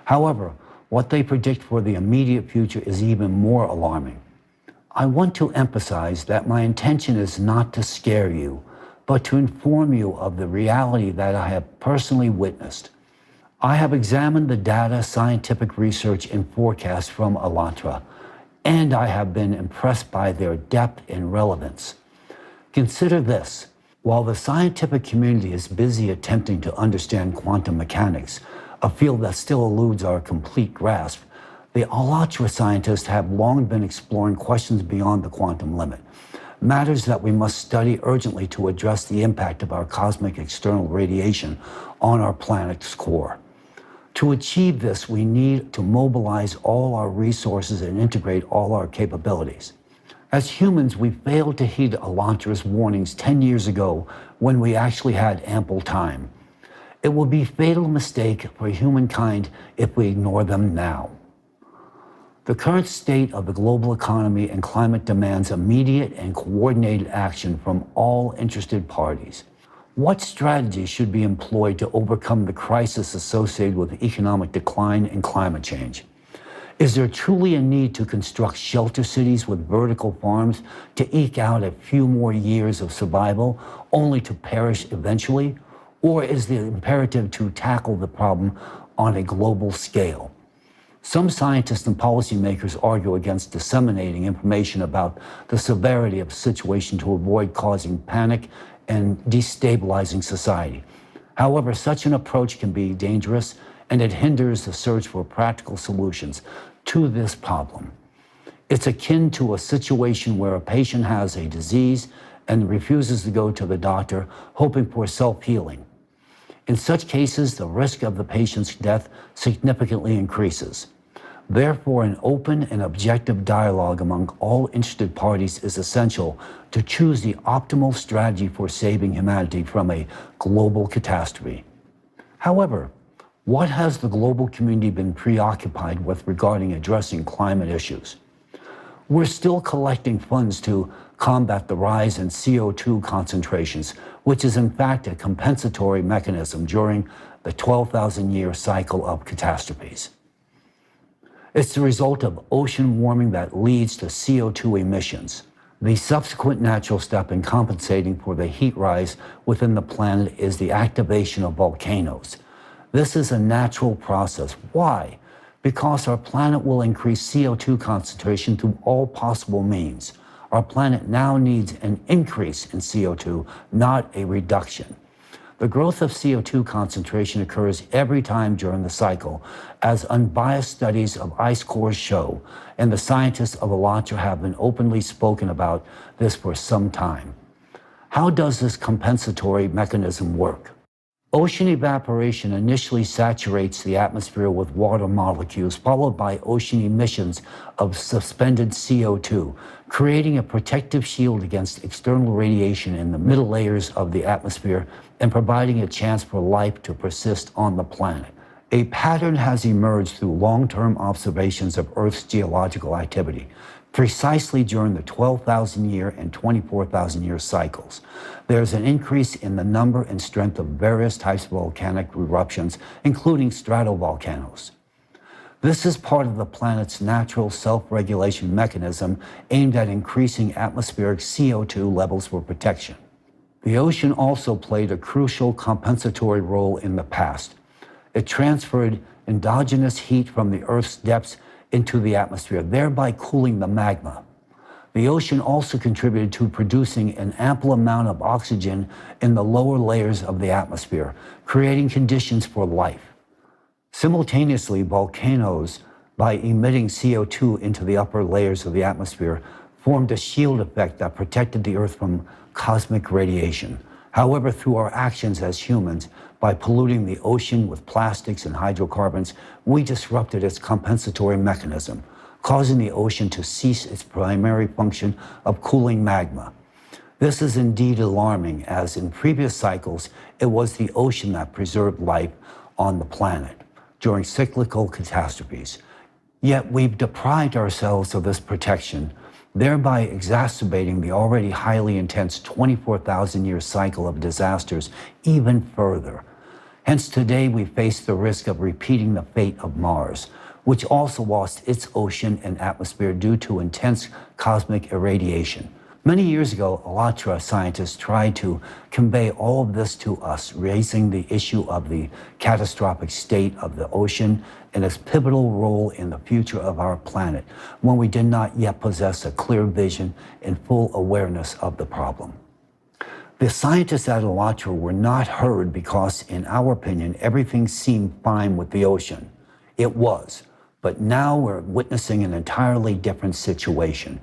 However, what they predict for the immediate future is even more alarming. I want to emphasize that my intention is not to scare you, but to inform you of the reality that I have personally witnessed. I have examined the data, scientific research, and forecasts from Elantra, and I have been impressed by their depth and relevance. Consider this. While the scientific community is busy attempting to understand quantum mechanics, a field that still eludes our complete grasp, The Alatra scientists have long been exploring questions beyond the quantum limit, matters that we must study urgently to address the impact of our cosmic external radiation on our planet's core. To achieve this, we need to mobilize all our resources and integrate all our capabilities. As humans, we failed to heed Alatra's warnings 10 years ago when we actually had ample time. It will be a fatal mistake for humankind if we ignore them now. The current state of the global economy and climate demands immediate and coordinated action from all interested parties. What strategies should be employed to overcome the crisis associated with economic decline and climate change? Is there truly a need to construct shelter cities with vertical farms to eke out a few more years of survival, only to perish eventually? Or is the imperative to tackle the problem on a global scale? Some scientists and policymakers argue against disseminating information about the severity of the situation to avoid causing panic and destabilizing society. However, such an approach can be dangerous, and it hinders the search for practical solutions to this problem. It's akin to a situation where a patient has a disease and refuses to go to the doctor, hoping for self-healing. In such cases, the risk of the patient's death significantly increases. Therefore, an open and objective dialogue among all interested parties is essential to choose the optimal strategy for saving humanity from a global catastrophe. However, what has the global community been preoccupied with regarding addressing climate issues? We're still collecting funds to combat the rise in CO2 concentrations, which is in fact a compensatory mechanism during the 12,000-year cycle of catastrophes. It's the result of ocean warming that leads to CO2 emissions. The subsequent natural step in compensating for the heat rise within the planet is the activation of volcanoes. This is a natural process. Why? Because our planet will increase CO2 concentration through all possible means. Our planet now needs an increase in CO2, not a reduction. The growth of CO2 concentration occurs every time during the cycle, as unbiased studies of ice cores show, and the scientists of Alatra have been openly spoken about this for some time. How does this compensatory mechanism work? Ocean evaporation initially saturates the atmosphere with water molecules, followed by ocean emissions of suspended CO2, creating a protective shield against external radiation in the middle layers of the atmosphere and providing a chance for life to persist on the planet. A pattern has emerged through long-term observations of Earth's geological activity, precisely during the 12,000-year and 24,000-year cycles. There's an increase in the number and strength of various types of volcanic eruptions, including stratovolcanoes. This is part of the planet's natural self-regulation mechanism aimed at increasing atmospheric CO2 levels for protection. The ocean also played a crucial compensatory role in the past. It transferred endogenous heat from the Earth's depths into the atmosphere, thereby cooling the magma. The ocean also contributed to producing an ample amount of oxygen in the lower layers of the atmosphere, creating conditions for life. Simultaneously, volcanoes, by emitting CO2 into the upper layers of the atmosphere, formed a shield effect that protected the Earth from cosmic radiation. However, through our actions as humans, by polluting the ocean with plastics and hydrocarbons, we disrupted its compensatory mechanism, causing the ocean to cease its primary function of cooling magma. This is indeed alarming, as in previous cycles, it was the ocean that preserved life on the planet during cyclical catastrophes. Yet we've deprived ourselves of this protection, thereby exacerbating the already highly intense 24,000-year cycle of disasters even further. Hence today we face the risk of repeating the fate of Mars, which also lost its ocean and atmosphere due to intense cosmic irradiation. Many years ago, Alatra scientists tried to convey all of this to us, raising the issue of the catastrophic state of the ocean and its pivotal role in the future of our planet, when we did not yet possess a clear vision and full awareness of the problem. The scientists at Alatra were not heard because, in our opinion, everything seemed fine with the ocean. It was. But now we're witnessing an entirely different situation.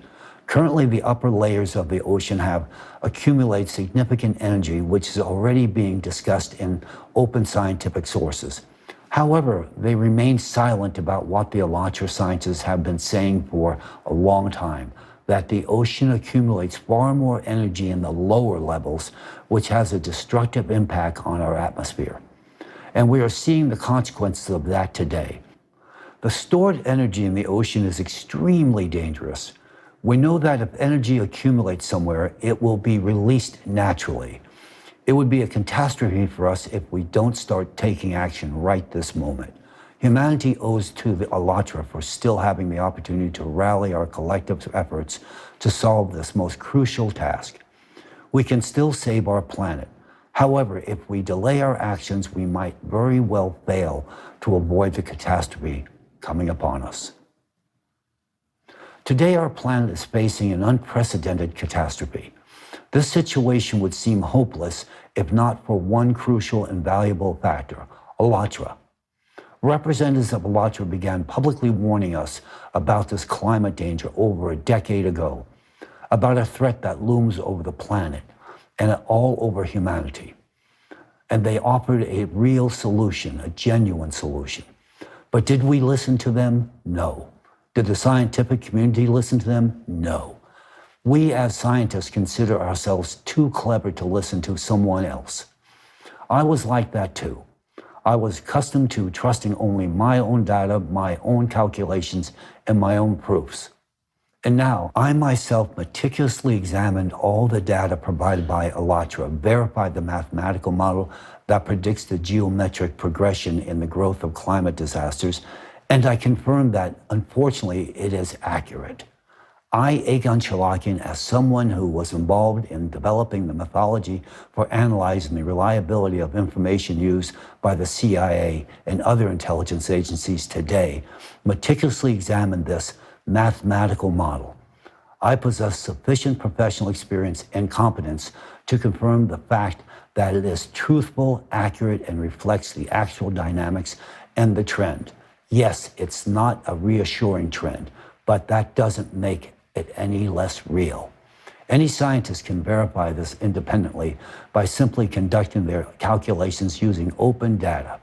Currently, the upper layers of the ocean have accumulated significant energy, which is already being discussed in open scientific sources. However, they remain silent about what the Alatra scientists have been saying for a long time, that the ocean accumulates far more energy in the lower levels, which has a destructive impact on our atmosphere. And we are seeing the consequences of that today. The stored energy in the ocean is extremely dangerous. We know that if energy accumulates somewhere, it will be released naturally. It would be a catastrophe for us if we don't start taking action right this moment. Humanity owes to the Alatra for still having the opportunity to rally our collective efforts to solve this most crucial task. We can still save our planet. However, if we delay our actions, we might very well fail to avoid the catastrophe coming upon us. Today, our planet is facing an unprecedented catastrophe. This situation would seem hopeless if not for one crucial and valuable factor, Alatra. Representatives of Alatra began publicly warning us about this climate danger over a decade ago, about a threat that looms over the planet and all over humanity. And they offered a real solution, a genuine solution. But did we listen to them? No. Did the scientific community listen to them? No. We as scientists consider ourselves too clever to listen to someone else. I was like that too. I was accustomed to trusting only my own data, my own calculations, and my own proofs. And now, I myself meticulously examined all the data provided by Alatra, verified the mathematical model that predicts the geometric progression in the growth of climate disasters, and I confirmed that, unfortunately, it is accurate. I, Egon Cholakian, as someone who was involved in developing the methodology for analyzing the reliability of information used by the CIA and other intelligence agencies today, meticulously examined this mathematical model. I possess sufficient professional experience and competence to confirm the fact that it is truthful, accurate, and reflects the actual dynamics and the trend. Yes, it's not a reassuring trend, but that doesn't make it any less real. Any scientist can verify this independently by simply conducting their calculations using open data.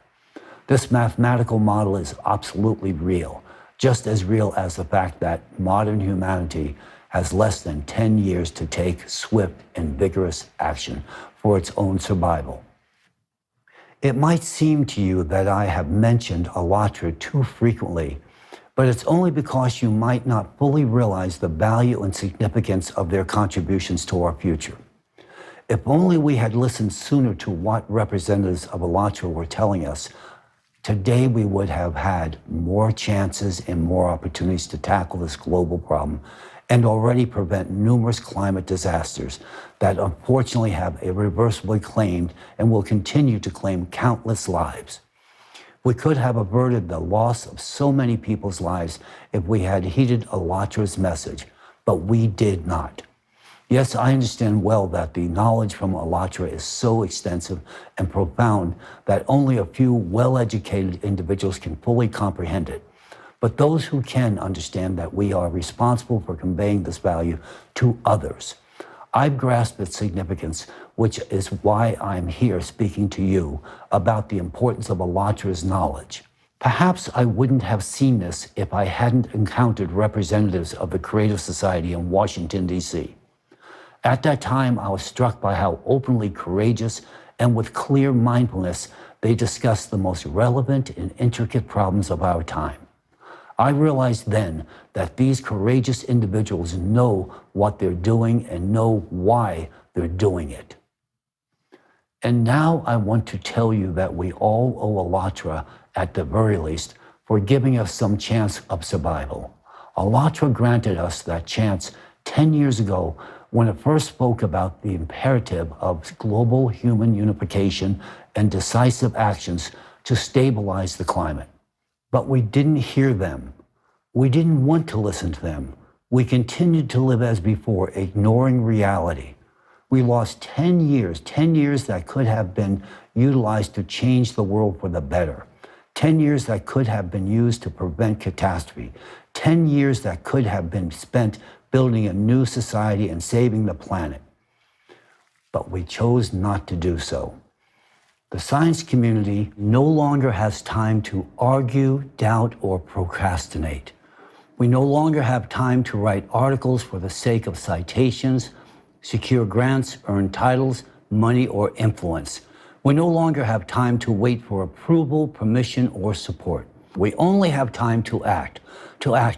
This mathematical model is absolutely real, just as real as the fact that modern humanity has less than 10 years to take swift and vigorous action for its own survival. It might seem to you that I have mentioned Alatra too frequently, but it's only because you might not fully realize the value and significance of their contributions to our future. If only we had listened sooner to what representatives of Alatra were telling us, today we would have had more chances and more opportunities to tackle this global problem and already prevent numerous climate disasters that unfortunately have irreversibly claimed and will continue to claim countless lives. We could have averted the loss of so many people's lives if we had heeded Alatra's message, but we did not. Yes, I understand well that the knowledge from Alatra is so extensive and profound that only a few well-educated individuals can fully comprehend it. But those who can understand that we are responsible for conveying this value to others. I've grasped its significance, which is why I'm here speaking to you about the importance of Alatra's knowledge. Perhaps I wouldn't have seen this if I hadn't encountered representatives of the Creative Society in Washington, D.C. At that time, I was struck by how openly courageous and with clear mindfulness they discussed the most relevant and intricate problems of our time. I realized then that these courageous individuals know what they're doing and know why they're doing it. And now I want to tell you that we all owe Alatra, at the very least, for giving us some chance of survival. Alatra granted us that chance 10 years ago when it first spoke about the imperative of global human unification and decisive actions to stabilize the climate. But we didn't hear them. We didn't want to listen to them. We continued to live as before, ignoring reality. We lost 10 years that could have been utilized to change the world for the better. 10 years that could have been used to prevent catastrophe, 10 years that could have been spent building a new society and saving the planet. But we chose not to do so. The science community no longer has time to argue, doubt, or procrastinate. We no longer have time to write articles for the sake of citations, secure grants, earn titles, money, or influence. We no longer have time to wait for approval, permission, or support. We only have time to act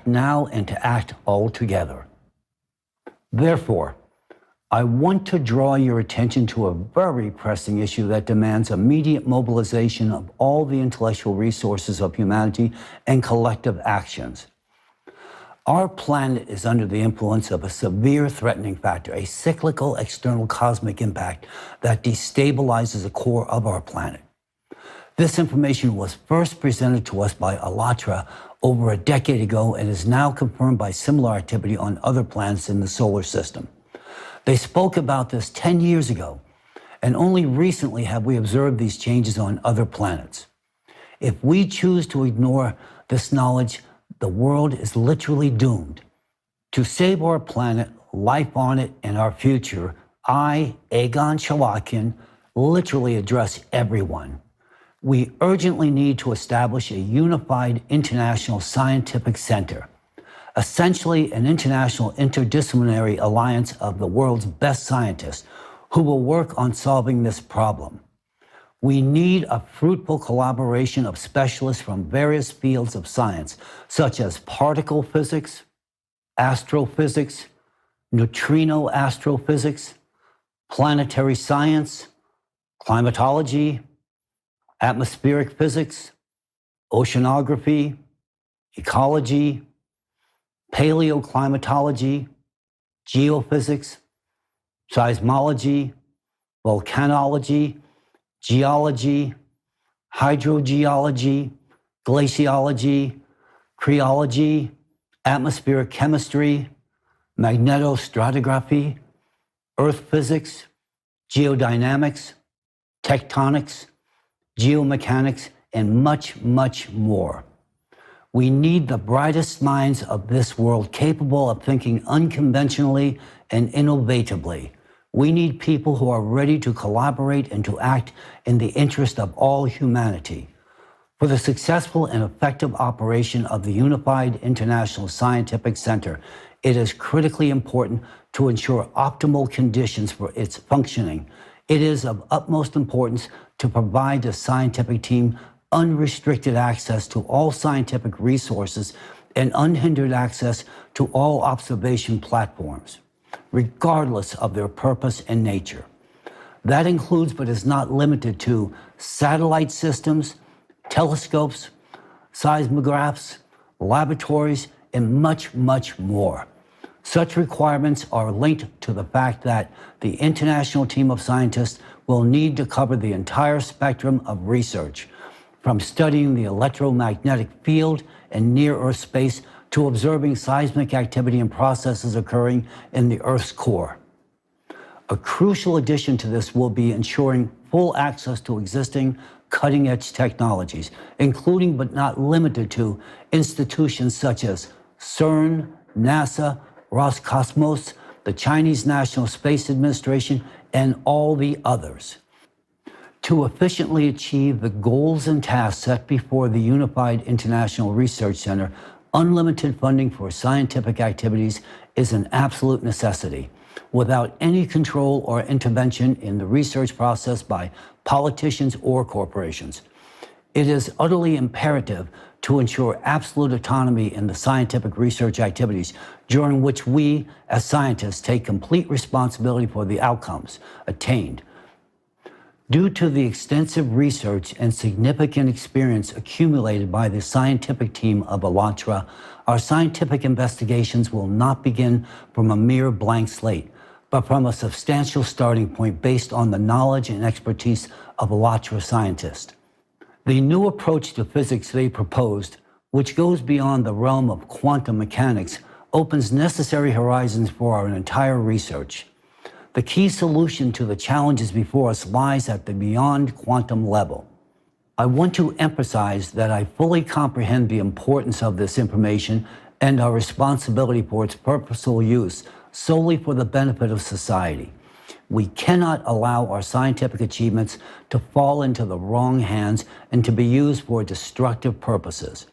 now and to act all together. Therefore, I want to draw your attention to a very pressing issue that demands immediate mobilization of all the intellectual resources of humanity and collective actions. Our planet is under the influence of a severe threatening factor, a cyclical external cosmic impact that destabilizes the core of our planet. This information was first presented to us by ALLATRA over a decade ago and is now confirmed by similar activity on other planets in the solar system. They spoke about this 10 years ago, and only recently have we observed these changes on other planets. If we choose to ignore this knowledge, the world is literally doomed. To save our planet, life on it, and our future, I, Egon Cholakian, literally address everyone. We urgently need to establish a unified international scientific center, essentially an international interdisciplinary alliance of the world's best scientists who will work on solving this problem. We need a fruitful collaboration of specialists from various fields of science, such as particle physics, astrophysics, neutrino astrophysics, planetary science, climatology, atmospheric physics, oceanography, ecology, paleoclimatology, geophysics, seismology, volcanology, geology, hydrogeology, glaciology, cryology, atmospheric chemistry, magnetostratigraphy, earth physics, geodynamics, tectonics, geomechanics, and much, much more. We need the brightest minds of this world capable of thinking unconventionally and innovatively. We need people who are ready to collaborate and to act in the interest of all humanity. For the successful and effective operation of the Unified International Scientific Center, it is critically important to ensure optimal conditions for its functioning. It is of utmost importance to provide the scientific team unrestricted access to all scientific resources and unhindered access to all observation platforms, regardless of their purpose and nature. That includes, but is not limited to, satellite systems, telescopes, seismographs, laboratories, and much, much more. Such requirements are linked to the fact that the international team of scientists will need to cover the entire spectrum of research, from studying the electromagnetic field in near-Earth space to observing seismic activity and processes occurring in the Earth's core. A crucial addition to this will be ensuring full access to existing cutting-edge technologies, including but not limited to institutions such as CERN, NASA, Roscosmos, the Chinese National Space Administration, and all the others. To efficiently achieve the goals and tasks set before the Unified International Research Center, unlimited funding for scientific activities is an absolute necessity, without any control or intervention in the research process by politicians or corporations. It is utterly imperative to ensure absolute autonomy in the scientific research activities, during which we, as scientists, take complete responsibility for the outcomes attained. Due to the extensive research and significant experience accumulated by the scientific team of ALLATRA, our scientific investigations will not begin from a mere blank slate, but from a substantial starting point based on the knowledge and expertise of ALLATRA scientists. The new approach to physics they proposed, which goes beyond the realm of quantum mechanics, opens necessary horizons for our entire research. The key solution to the challenges before us lies at the beyond quantum level. I want to emphasize that I fully comprehend the importance of this information and our responsibility for its purposeful use solely for the benefit of society. We cannot allow our scientific achievements to fall into the wrong hands and to be used for destructive purposes.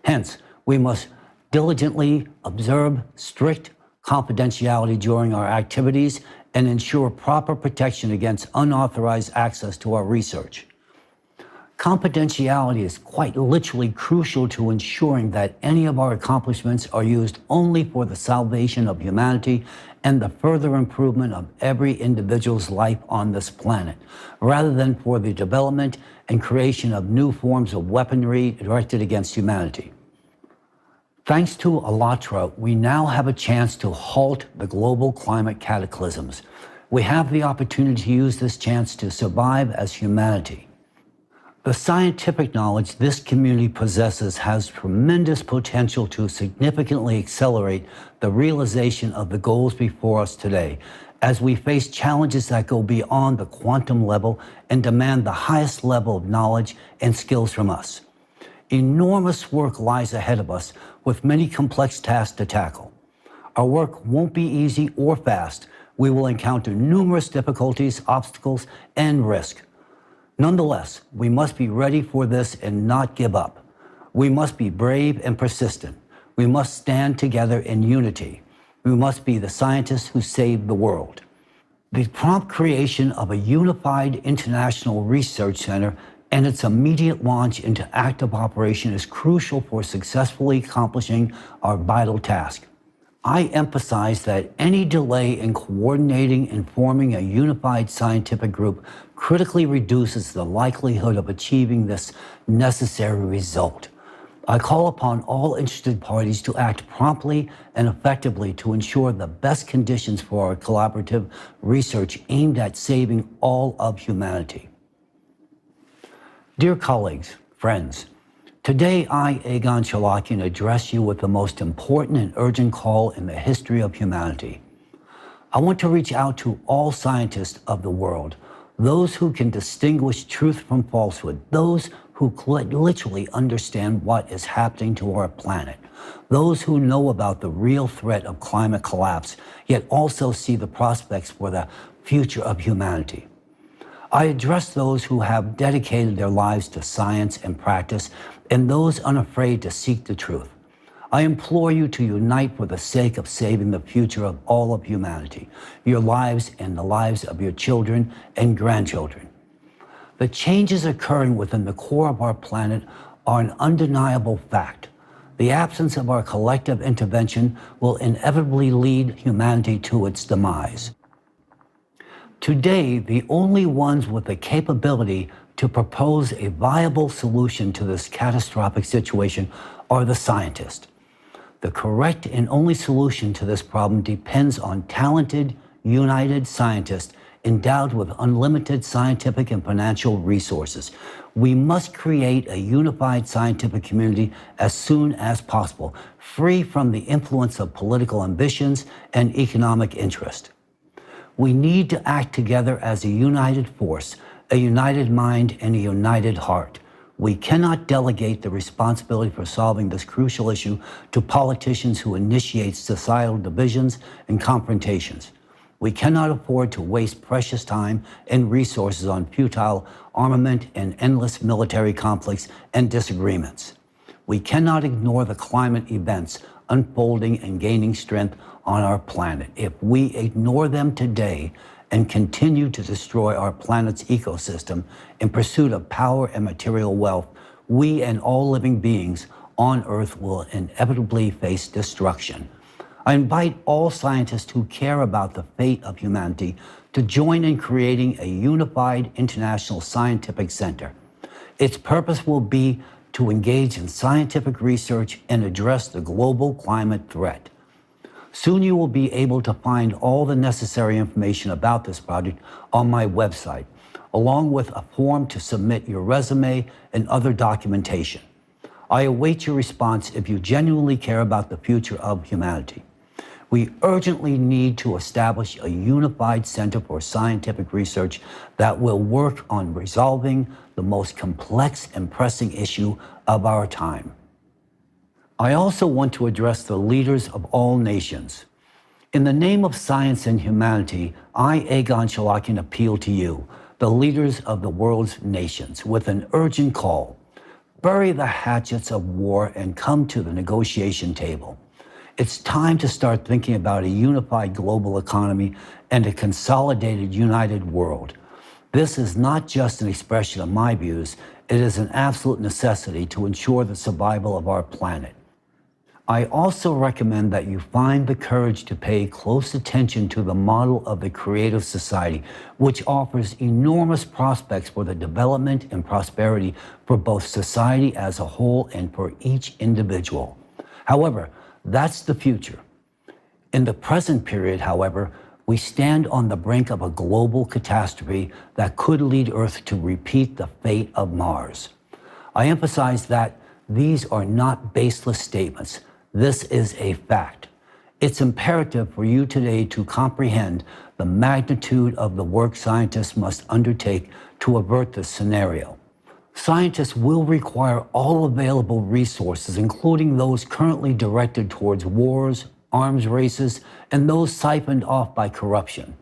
Hence, we must diligently observe strict confidentiality during our activities and ensure proper protection against unauthorized access to our research. Confidentiality is quite literally crucial to ensuring that any of our accomplishments are used only for the salvation of humanity and the further improvement of every individual's life on this planet, rather than for the development and creation of new forms of weaponry directed against humanity. Thanks to ALLATRA, we now have a chance to halt the global climate cataclysms. We have the opportunity to use this chance to survive as humanity. The scientific knowledge this community possesses has tremendous potential to significantly accelerate the realization of the goals before us today, as we face challenges that go beyond the quantum level and demand the highest level of knowledge and skills from us. Enormous work lies ahead of us with many complex tasks to tackle. Our work won't be easy or fast. We will encounter numerous difficulties, obstacles, and risk. Nonetheless, we must be ready for this and not give up. We must be brave and persistent. We must stand together in unity. We must be the scientists who save the world. The prompt creation of a unified international research center and its immediate launch into active operation is crucial for successfully accomplishing our vital task. I emphasize that any delay in coordinating and forming a unified scientific group critically reduces the likelihood of achieving this necessary result. I call upon all interested parties to act promptly and effectively to ensure the best conditions for our collaborative research aimed at saving all of humanity. Dear colleagues, friends, today I, Egon Cholakian, address you with the most important and urgent call in the history of humanity. I want to reach out to all scientists of the world, those who can distinguish truth from falsehood, those who literally understand what is happening to our planet, those who know about the real threat of climate collapse, yet also see the prospects for the future of humanity. I address those who have dedicated their lives to science and practice, and those unafraid to seek the truth. I implore you to unite for the sake of saving the future of all of humanity, your lives and the lives of your children and grandchildren. The changes occurring within the core of our planet are an undeniable fact. The absence of our collective intervention will inevitably lead humanity to its demise. Today, the only ones with the capability to propose a viable solution to this catastrophic situation are the scientists. The correct and only solution to this problem depends on talented, united scientists endowed with unlimited scientific and financial resources. We must create a unified scientific community as soon as possible, free from the influence of political ambitions and economic interest. We need to act together as a united force, a united mind, and a united heart. We cannot delegate the responsibility for solving this crucial issue to politicians who initiate societal divisions and confrontations. We cannot afford to waste precious time and resources on futile armament and endless military conflicts and disagreements. We cannot ignore the climate events unfolding and gaining strength on our planet. If we ignore them today and continue to destroy our planet's ecosystem in pursuit of power and material wealth, we and all living beings on Earth will inevitably face destruction. I invite all scientists who care about the fate of humanity to join in creating a unified international scientific center. Its purpose will be to engage in scientific research and address the global climate threat. Soon you will be able to find all the necessary information about this project on my website, along with a form to submit your resume and other documentation. I await your response if you genuinely care about the future of humanity. We urgently need to establish a unified center for scientific research that will work on resolving the most complex and pressing issue of our time. I also want to address the leaders of all nations. In the name of science and humanity, I, Egon Cholakian, appeal to you, the leaders of the world's nations, with an urgent call. Bury the hatchets of war and come to the negotiation table. It's time to start thinking about a unified global economy and a consolidated, united world. This is not just an expression of my views, it is an absolute necessity to ensure the survival of our planet. I also recommend that you find the courage to pay close attention to the model of the creative society, which offers enormous prospects for the development and prosperity for both society as a whole and for each individual. However, that's the future. In the present period, however, we stand on the brink of a global catastrophe that could lead Earth to repeat the fate of Mars. I emphasize that these are not baseless statements. This is a fact. It's imperative for you today to comprehend the magnitude of the work scientists must undertake to avert this scenario. Scientists will require all available resources, including those currently directed towards wars, arms races, and those siphoned off by corruption.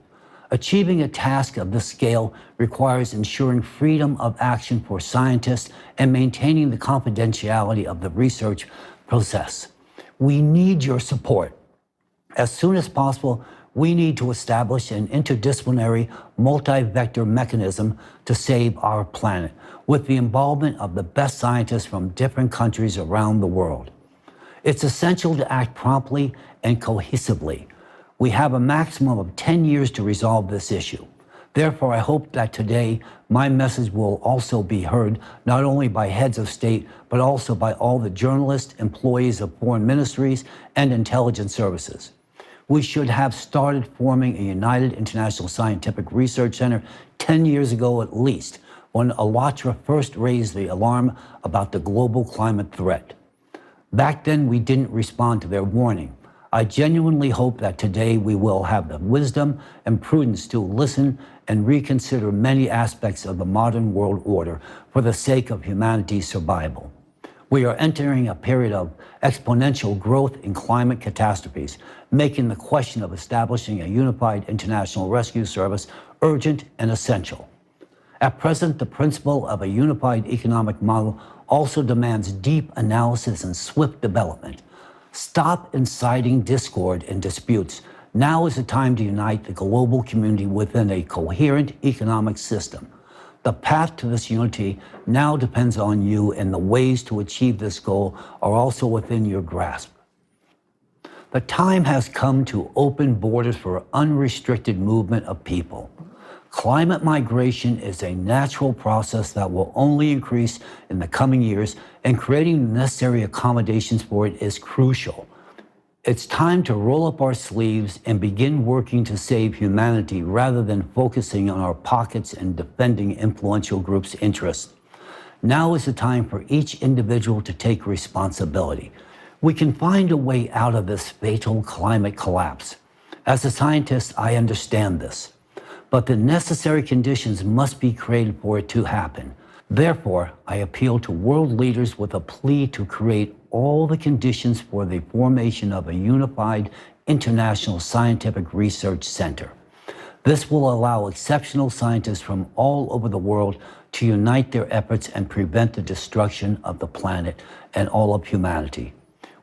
Achieving a task of this scale requires ensuring freedom of action for scientists and maintaining the confidentiality of the research process. We need your support. As soon as possible, we need to establish an interdisciplinary, multi-vector mechanism to save our planet, with the involvement of the best scientists from different countries around the world. It's essential to act promptly and cohesively. We have a maximum of 10 years to resolve this issue. Therefore, I hope that today my message will also be heard not only by heads of state, but also by all the journalists, employees of foreign ministries, and intelligence services. We should have started forming a united international scientific research center 10 years ago at least, when Alatra first raised the alarm about the global climate threat. Back then, we didn't respond to their warning. I genuinely hope that today we will have the wisdom and prudence to listen and reconsider many aspects of the modern world order for the sake of humanity's survival. We are entering a period of exponential growth in climate catastrophes, making the question of establishing a unified international rescue service urgent and essential. At present, the principle of a unified economic model also demands deep analysis and swift development. Stop inciting discord and disputes. Now is the time to unite the global community within a coherent economic system. The path to this unity now depends on you, and the ways to achieve this goal are also within your grasp. The time has come to open borders for unrestricted movement of people. Climate migration is a natural process that will only increase in the coming years, and creating the necessary accommodations for it is crucial. It's time to roll up our sleeves and begin working to save humanity rather than focusing on our pockets and defending influential groups' interests. Now is the time for each individual to take responsibility. We can find a way out of this fatal climate collapse. As a scientist, I understand this. But the necessary conditions must be created for it to happen. Therefore, I appeal to world leaders with a plea to create all the conditions for the formation of a unified international scientific research center. This will allow exceptional scientists from all over the world to unite their efforts and prevent the destruction of the planet and all of humanity.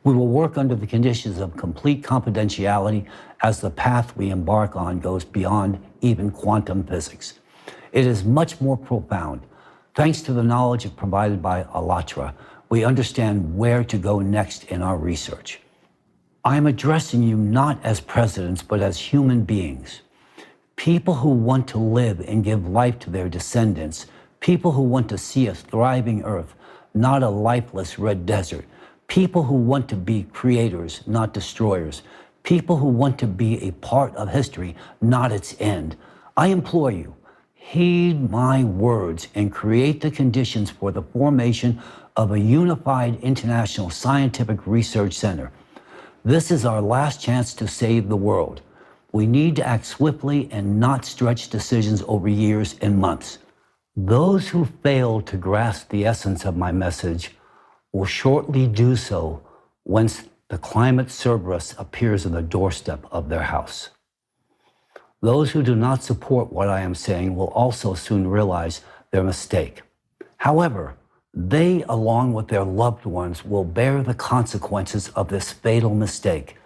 We will work under the conditions of complete confidentiality as the path we embark on goes beyond even quantum physics. It is much more profound. Thanks to the knowledge provided by Alatra, we understand where to go next in our research. I am addressing you not as presidents, but as human beings. People who want to live and give life to their descendants. People who want to see a thriving Earth, not a lifeless red desert. People who want to be creators, not destroyers. People who want to be a part of history, not its end. I implore you, heed my words and create the conditions for the formation of a unified international scientific research center. This is our last chance to save the world. We need to act swiftly and not stretch decisions over years and months. Those who fail to grasp the essence of my message will shortly do so once the climate Cerberus appears on the doorstep of their house. Those who do not support what I am saying will also soon realize their mistake. However, they, along with their loved ones, will bear the consequences of this fatal mistake.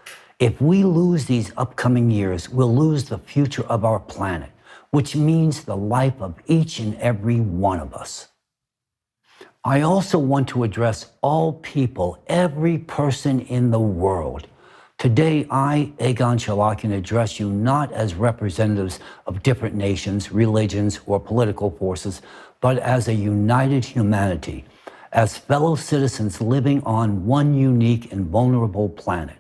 If we lose these upcoming years, we'll lose the future of our planet, which means the life of each and every one of us. I also want to address all people, every person in the world. Today, I, Egon Cholakian, address you not as representatives of different nations, religions, or political forces, but as a united humanity, as fellow citizens living on one unique and vulnerable planet.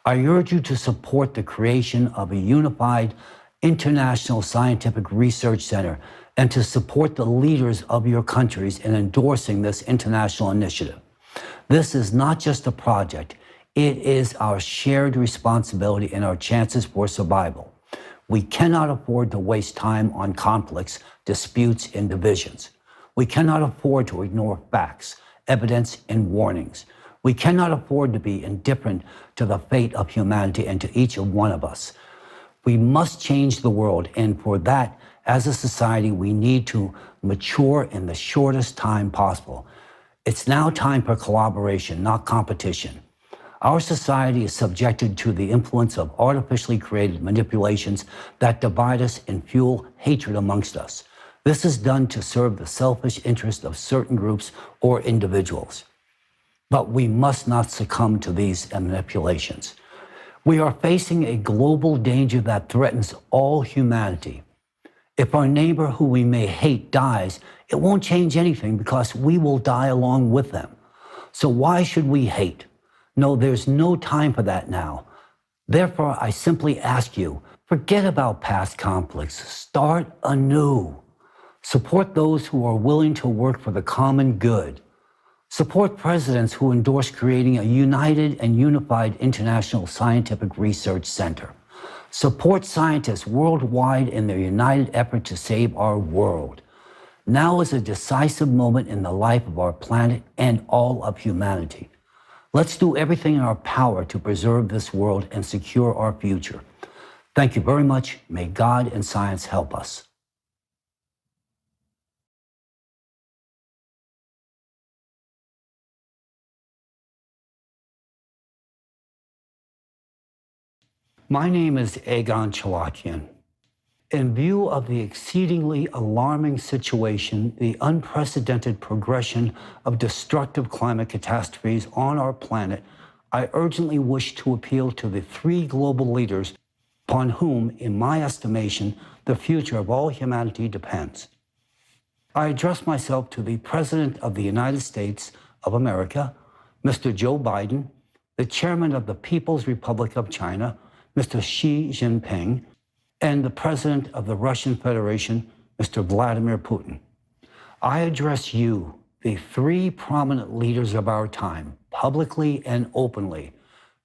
I urge you to support the creation of a unified international scientific research center and to support the leaders of your countries in endorsing this international initiative. This is not just a project. It is our shared responsibility and our chances for survival. We cannot afford to waste time on conflicts, disputes, and divisions. We cannot afford to ignore facts, evidence, and warnings. We cannot afford to be indifferent to the fate of humanity and to each one of us. We must change the world, and for that, as a society, we need to mature in the shortest time possible. It's now time for collaboration, not competition. Our society is subjected to the influence of artificially created manipulations that divide us and fuel hatred amongst us. This is done to serve the selfish interests of certain groups or individuals. But we must not succumb to these manipulations. We are facing a global danger that threatens all humanity. If our neighbor who we may hate dies, it won't change anything because we will die along with them. So why should we hate? No, there's no time for that now. Therefore, I simply ask you, forget about past conflicts. Start anew. Support those who are willing to work for the common good. Support presidents who endorse creating a united and unified international scientific research center. Support scientists worldwide in their united effort to save our world. Now is a decisive moment in the life of our planet and all of humanity. Let's do everything in our power to preserve this world and secure our future. Thank you very much. May God and science help us. My name is Egon Cholakian. In view of the exceedingly alarming situation, the unprecedented progression of destructive climate catastrophes on our planet, I urgently wish to appeal to the three global leaders upon whom, in my estimation, the future of all humanity depends. I address myself to the President of the United States of America, Mr. Joe Biden, the Chairman of the People's Republic of China, Mr. Xi Jinping, and the President of the Russian Federation, Mr. Vladimir Putin. I address you, the three prominent leaders of our time, publicly and openly,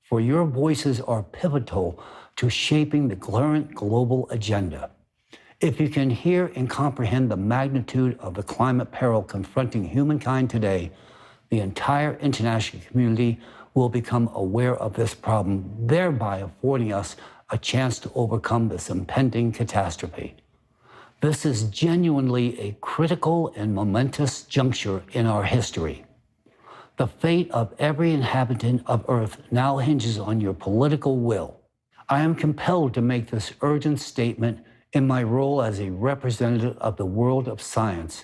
for your voices are pivotal to shaping the current global agenda. If you can hear and comprehend the magnitude of the climate peril confronting humankind today, the entire international community will become aware of this problem, thereby affording us a chance to overcome this impending catastrophe. This is genuinely a critical and momentous juncture in our history. The fate of every inhabitant of Earth now hinges on your political will. I am compelled to make this urgent statement in my role as a representative of the world of science,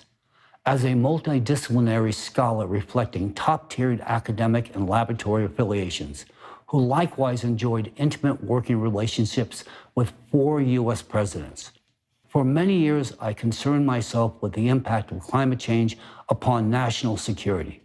as a multidisciplinary scholar reflecting top-tiered academic and laboratory affiliations, who likewise enjoyed intimate working relationships with 4 U.S. presidents. For many years, I concerned myself with the impact of climate change upon national security.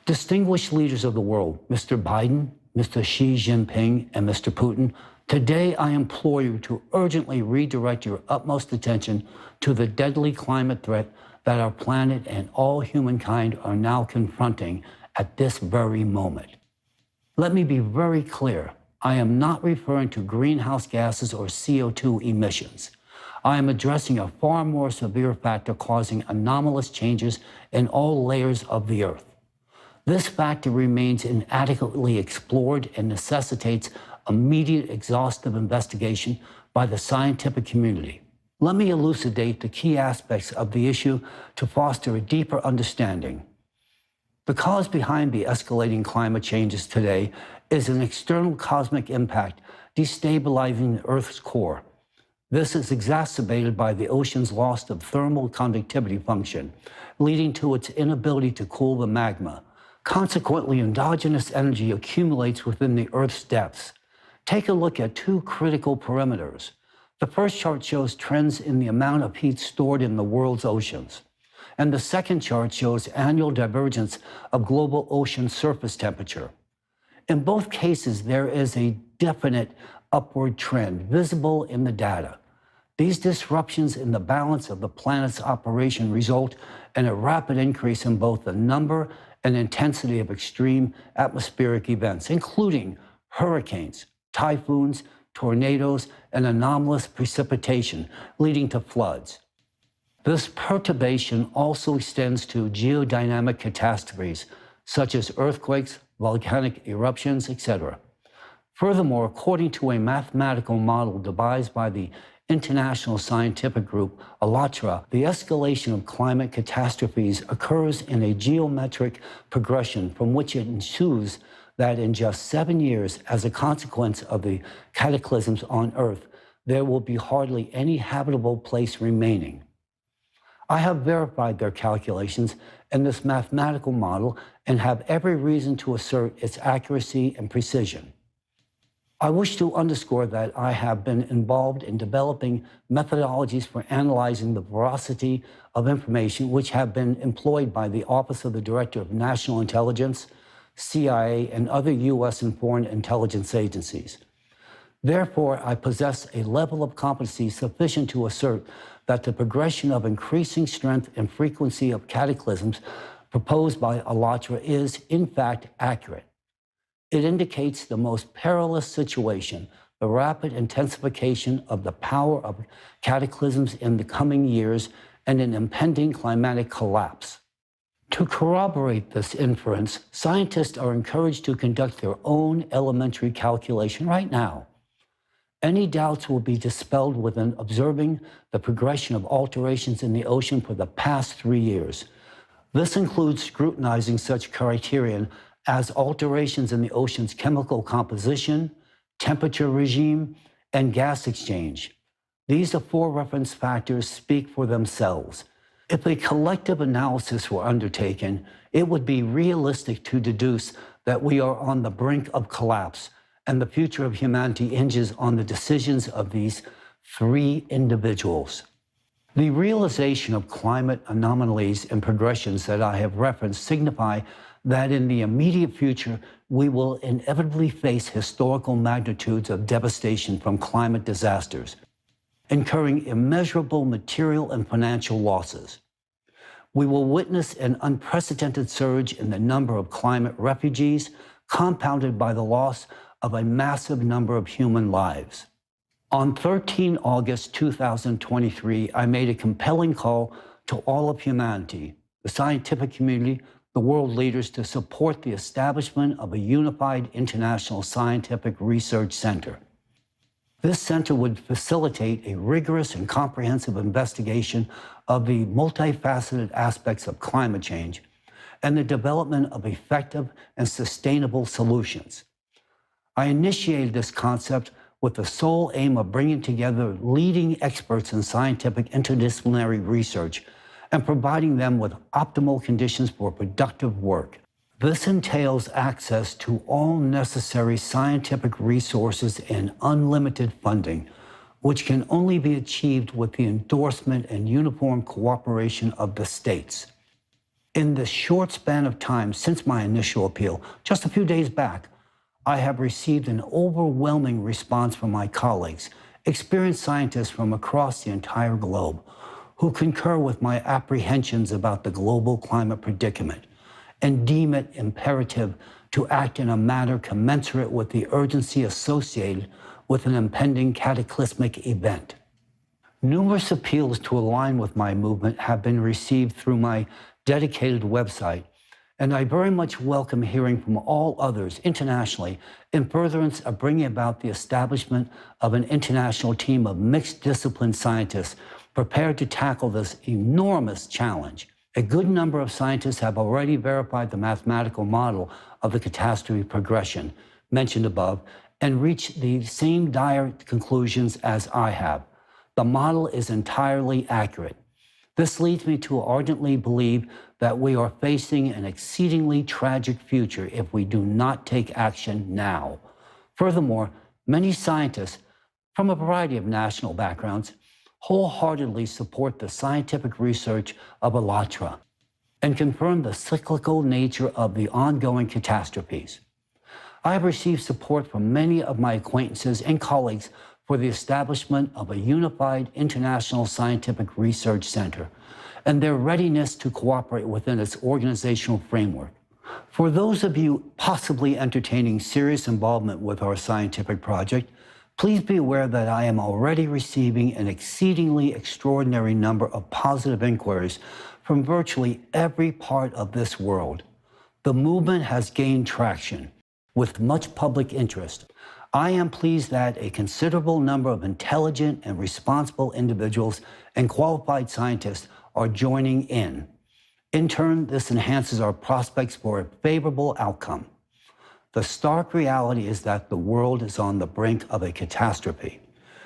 Distinguished leaders of the world, Mr. Biden, Mr. Xi Jinping, and Mr. Putin, today I implore you to urgently redirect your utmost attention to the deadly climate threat that our planet and all humankind are now confronting at this very moment. Let me be very clear. I am not referring to greenhouse gases or CO2 emissions. I am addressing a far more severe factor causing anomalous changes in all layers of the Earth. This factor remains inadequately explored and necessitates immediate exhaustive investigation by the scientific community. Let me elucidate the key aspects of the issue to foster a deeper understanding. The cause behind the escalating climate changes today is an external cosmic impact destabilizing the Earth's core. This is exacerbated by the ocean's loss of thermal conductivity function, leading to its inability to cool the magma. Consequently, endogenous energy accumulates within the Earth's depths. Take a look at two critical parameters. The first chart shows trends in the amount of heat stored in the world's oceans. And the second chart shows annual divergence of global ocean surface temperature. In both cases, there is a definite upward trend visible in the data. These disruptions in the balance of the planet's operation result in a rapid increase in both the number and intensity of extreme atmospheric events, including hurricanes, typhoons, tornadoes, and anomalous precipitation, leading to floods. This perturbation also extends to geodynamic catastrophes, such as earthquakes, volcanic eruptions, etc. Furthermore, according to a mathematical model devised by the international scientific group ALLATRA, the escalation of climate catastrophes occurs in a geometric progression from which it ensues that in just 7 years, as a consequence of the cataclysms on Earth, there will be hardly any habitable place remaining. I have verified their calculations in this mathematical model and have every reason to assert its accuracy and precision. I wish to underscore that I have been involved in developing methodologies for analyzing the veracity of information which have been employed by the Office of the Director of National Intelligence, CIA, and other U.S. and foreign intelligence agencies. Therefore, I possess a level of competency sufficient to assert that the progression of increasing strength and frequency of cataclysms proposed by ALLATRA is, in fact, accurate. It indicates the most perilous situation, the rapid intensification of the power of cataclysms in the coming years, and an impending climatic collapse. To corroborate this inference, scientists are encouraged to conduct their own elementary calculation right now. Any doubts will be dispelled within observing the progression of alterations in the ocean for the past 3 years. This includes scrutinizing such criterion as alterations in the ocean's chemical composition, temperature regime, and gas exchange. These aforereferenced factors speak for themselves. If a collective analysis were undertaken, it would be realistic to deduce that we are on the brink of collapse, and the future of humanity hinges on the decisions of these 3 individuals. The realization of climate anomalies and progressions that I have referenced signify that in the immediate future, we will inevitably face historical magnitudes of devastation from climate disasters, incurring immeasurable material and financial losses. We will witness an unprecedented surge in the number of climate refugees, compounded by the loss of a massive number of human lives. On 13 August 2023, I made a compelling call to all of humanity, the scientific community, the world leaders, to support the establishment of a unified international scientific research center. This center would facilitate a rigorous and comprehensive investigation of the multifaceted aspects of climate change and the development of effective and sustainable solutions. I initiated this concept with the sole aim of bringing together leading experts in scientific interdisciplinary research and providing them with optimal conditions for productive work. This entails access to all necessary scientific resources and unlimited funding, which can only be achieved with the endorsement and uniform cooperation of the states. In the short span of time since my initial appeal, just a few days back, I have received an overwhelming response from my colleagues, experienced scientists from across the entire globe, who concur with my apprehensions about the global climate predicament and deem it imperative to act in a manner commensurate with the urgency associated with an impending cataclysmic event. Numerous appeals to align with my movement have been received through my dedicated website, and I very much welcome hearing from all others internationally in furtherance of bringing about the establishment of an international team of mixed discipline scientists prepared to tackle this enormous challenge. A good number of scientists have already verified the mathematical model of the catastrophe progression mentioned above and reached the same dire conclusions as I have. The model is entirely accurate. This leads me to ardently believe that we are facing an exceedingly tragic future if we do not take action now. Furthermore, many scientists from a variety of national backgrounds wholeheartedly support the scientific research of ALLATRA and confirm the cyclical nature of the ongoing catastrophes. I have received support from many of my acquaintances and colleagues for the establishment of a unified international scientific research center and their readiness to cooperate within its organizational framework. For those of you possibly entertaining serious involvement with our scientific project, please be aware that I am already receiving an exceedingly extraordinary number of positive inquiries from virtually every part of this world. The movement has gained traction with much public interest. I am pleased that a considerable number of intelligent and responsible individuals and qualified scientists are joining in. In turn, this enhances our prospects for a favorable outcome. The stark reality is that the world is on the brink of a catastrophe.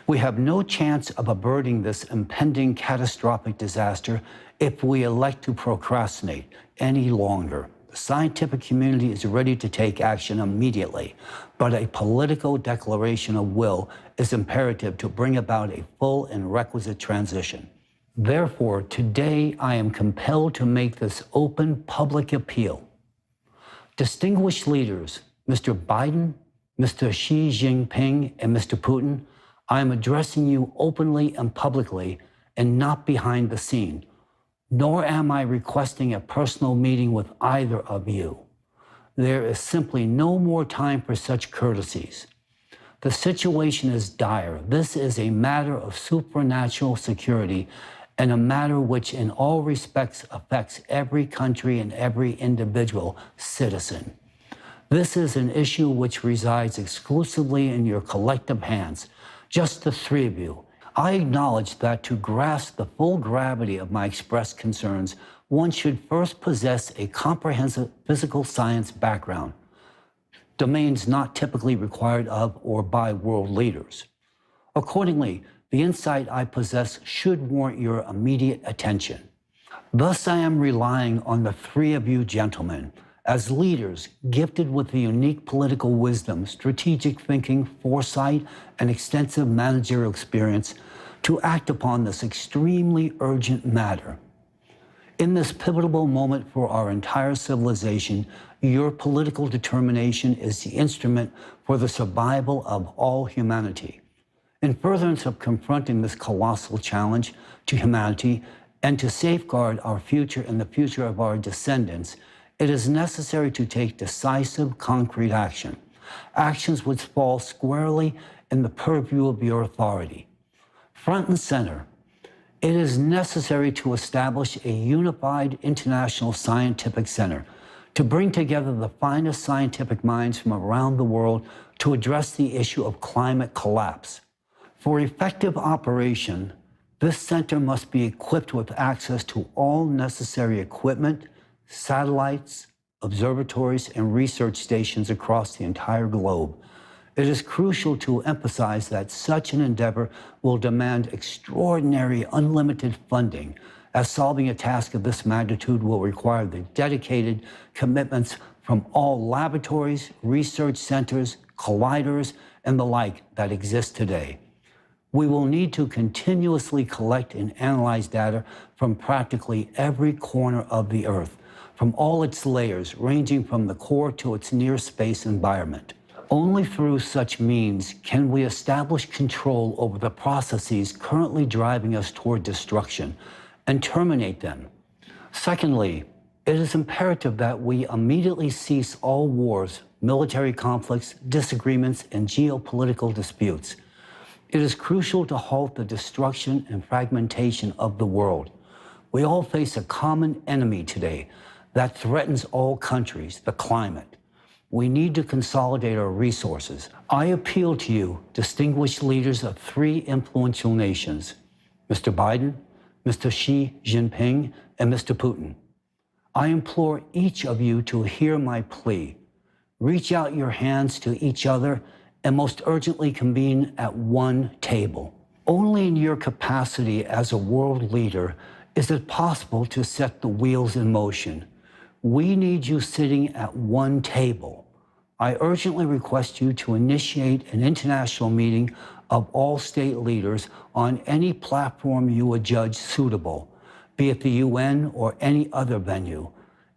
We have no chance of averting this impending catastrophic disaster if we elect to procrastinate any longer. The scientific community is ready to take action immediately, but a political declaration of will is imperative to bring about a full and requisite transition. Therefore, today I am compelled to make this open public appeal. Distinguished leaders, Mr. Biden, Mr. Xi Jinping, and Mr. Putin, I am addressing you openly and publicly and not behind the scene. Nor am I requesting a personal meeting with either of you. There is simply no more time for such courtesies. The situation is dire. This is a matter of supernatural security and a matter which in all respects affects every country and every individual citizen. This is an issue which resides exclusively in your collective hands, just the three of you. I acknowledge that to grasp the full gravity of my expressed concerns, one should first possess a comprehensive physical science background, domains not typically required of or by world leaders. Accordingly, the insight I possess should warrant your immediate attention. Thus, I am relying on the three of you gentlemen as leaders gifted with the unique political wisdom, strategic thinking, foresight, and extensive managerial experience to act upon this extremely urgent matter. In this pivotal moment for our entire civilization, your political determination is the instrument for the survival of all humanity. In furtherance of confronting this colossal challenge to humanity and to safeguard our future and the future of our descendants, it is necessary to take decisive, concrete action, actions which fall squarely in the purview of your authority. Front and center, it is necessary to establish a unified international scientific center to bring together the finest scientific minds from around the world to address the issue of climate collapse. For effective operation, this center must be equipped with access to all necessary equipment, satellites, observatories, and research stations across the entire globe. It is crucial to emphasize that such an endeavor will demand extraordinary, unlimited funding, as solving a task of this magnitude will require the dedicated commitments from all laboratories, research centers, colliders, and the like that exist today. We will need to continuously collect and analyze data from practically every corner of the Earth, from all its layers, ranging from the core to its near space environment. Only through such means can we establish control over the processes currently driving us toward destruction and terminate them. Secondly, It is imperative that we immediately cease all wars, military conflicts, disagreements, and geopolitical disputes. It is crucial to halt the destruction and fragmentation of the world. We all face a common enemy today that threatens all countries, the climate. We need to consolidate our resources. I appeal to you, distinguished leaders of three influential nations, Mr. Biden, Mr. Xi Jinping, and Mr. Putin. I implore each of you to hear my plea. Reach out your hands to each other and most urgently convene at one table. Only in your capacity as a world leader is it possible to set the wheels in motion. We need you sitting at one table. I urgently request you to initiate an international meeting of all state leaders on any platform you would judge suitable, be it the UN or any other venue,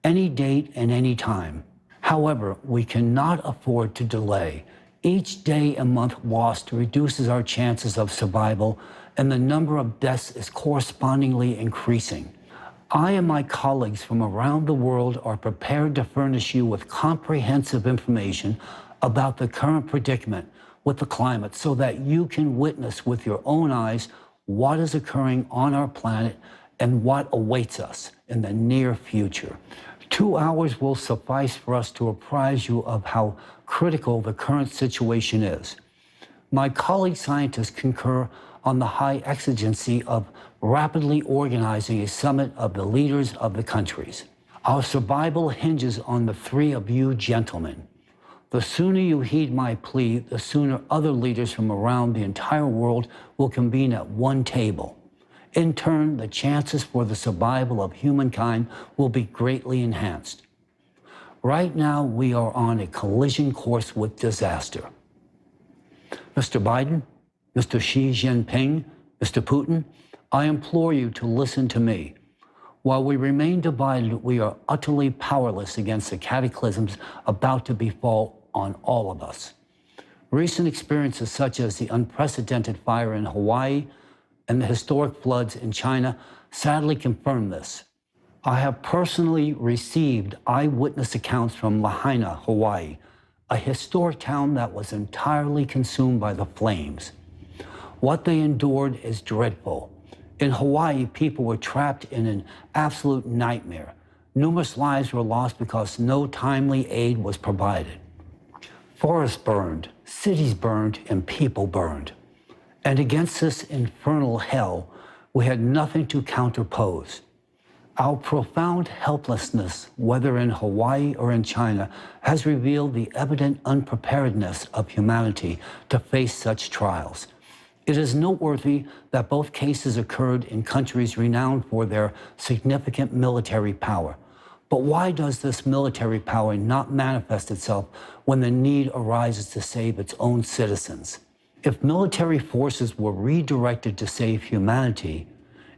any date and any time. However, we cannot afford to delay. Each day and month lost reduces our chances of survival, and the number of deaths is correspondingly increasing. I and my colleagues from around the world are prepared to furnish you with comprehensive information about the current predicament with the climate so that you can witness with your own eyes what is occurring on our planet and what awaits us in the near future. 2 hours will suffice for us to apprise you of how critical the current situation is. My colleague scientists concur on the high exigency of rapidly organizing a summit of the leaders of the countries. Our survival hinges on the three of you gentlemen. The sooner you heed my plea, the sooner other leaders from around the entire world will convene at one table. In turn, the chances for the survival of humankind will be greatly enhanced. Right now, we are on a collision course with disaster. Mr. Biden, Mr. Xi Jinping, Mr. Putin, I implore you to listen to me. While we remain divided, we are utterly powerless against the cataclysms about to befall on all of us. Recent experiences such as the unprecedented fire in Hawaii and the historic floods in China sadly confirm this. I have personally received eyewitness accounts from Lahaina, Hawaii, a historic town that was entirely consumed by the flames. What they endured is dreadful. In Hawaii, people were trapped in an absolute nightmare. Numerous lives were lost because no timely aid was provided. Forests burned, cities burned, and people burned. And against this infernal hell, we had nothing to counterpose. Our profound helplessness, whether in Hawaii or in China, has revealed the evident unpreparedness of humanity to face such trials. It is noteworthy that both cases occurred in countries renowned for their significant military power. But why does this military power not manifest itself when the need arises to save its own citizens? If military forces were redirected to save humanity,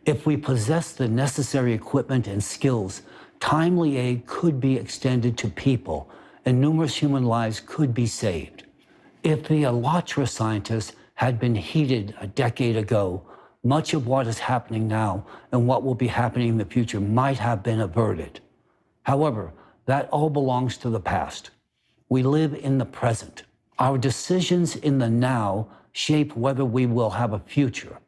if we possess the necessary equipment and skills, timely aid could be extended to people and numerous human lives could be saved. If the Alatra scientists had been heeded a decade ago, much of what is happening now and what will be happening in the future might have been averted. However, that all belongs to the past. We live in the present. Our decisions in the now shape whether we will have a future.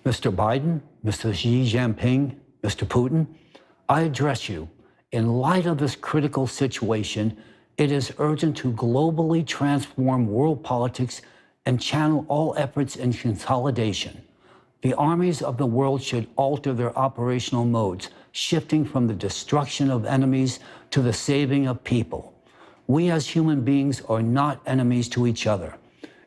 Mr. Biden, Mr. Xi Jinping, Mr. Putin, I address you. In light of this critical situation, it is urgent to globally transform world politics and channel all efforts in consolidation. The armies of the world should alter their operational modes, shifting from the destruction of enemies to the saving of people. We as human beings are not enemies to each other.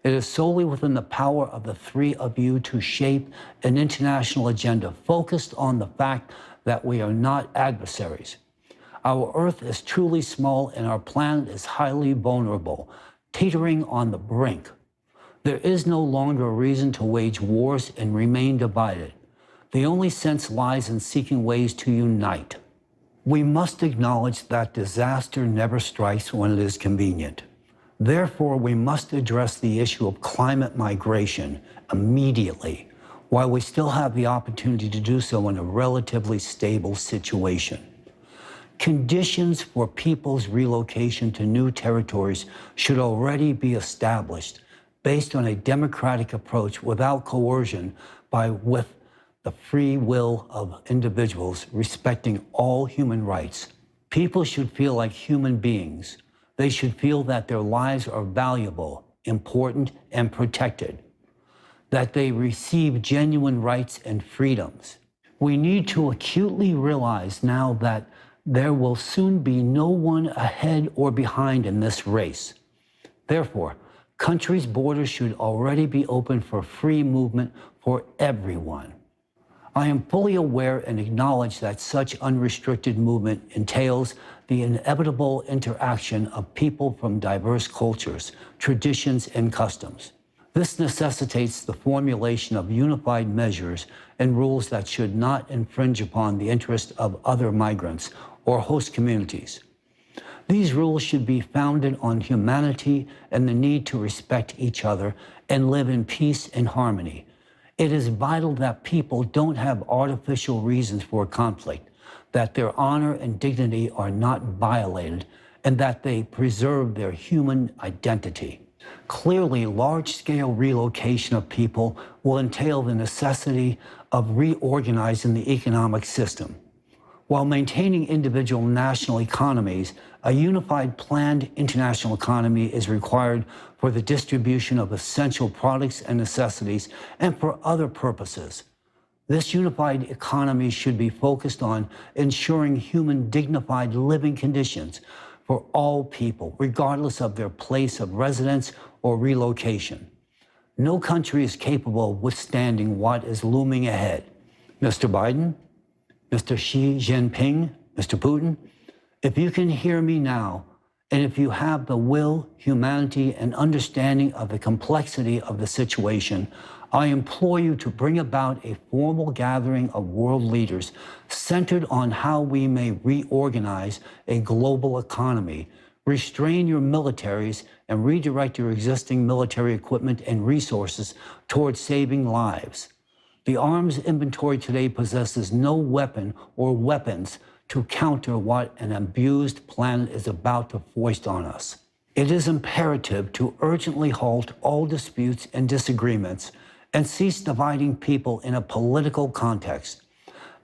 It is solely within the power of the three of you to shape an international agenda focused on the fact that we are not adversaries. Our Earth is truly small and our planet is highly vulnerable, teetering on the brink. There is no longer a reason to wage wars and remain divided. The only sense lies in seeking ways to unite. We must acknowledge that disaster never strikes when it is convenient. Therefore, we must address the issue of climate migration immediately, while we still have the opportunity to do so in a relatively stable situation. Conditions for people's relocation to new territories should already be established based on a democratic approach without coercion with the free will of individuals respecting all human rights. People should feel like human beings. They should feel that their lives are valuable, important, and protected, that they receive genuine rights and freedoms. We need to acutely realize now that there will soon be no one ahead or behind in this race. Therefore, countries' borders should already be open for free movement for everyone. I am fully aware and acknowledge that such unrestricted movement entails the inevitable interaction of people from diverse cultures, traditions, and customs. This necessitates the formulation of unified measures and rules that should not infringe upon the interests of other migrants or host communities. These rules should be founded on humanity and the need to respect each other and live in peace and harmony. It is vital that people don't have artificial reasons for conflict, that their honor and dignity are not violated, and that they preserve their human identity. Clearly, large-scale relocation of people will entail the necessity of reorganizing the economic system. While maintaining individual national economies, a unified planned international economy is required for the distribution of essential products and necessities and for other purposes. This unified economy should be focused on ensuring human dignified living conditions for all people, regardless of their place of residence or relocation. No country is capable of withstanding what is looming ahead. Mr. Biden, Mr. Xi Jinping, Mr. Putin, if you can hear me now, and if you have the will, humanity, and understanding of the complexity of the situation, I implore you to bring about a formal gathering of world leaders centered on how we may reorganize a global economy, restrain your militaries, and redirect your existing military equipment and resources towards saving lives. The arms inventory today possesses no weapon or weapons to counter what an abused planet is about to foist on us. It is imperative to urgently halt all disputes and disagreements and cease dividing people in a political context.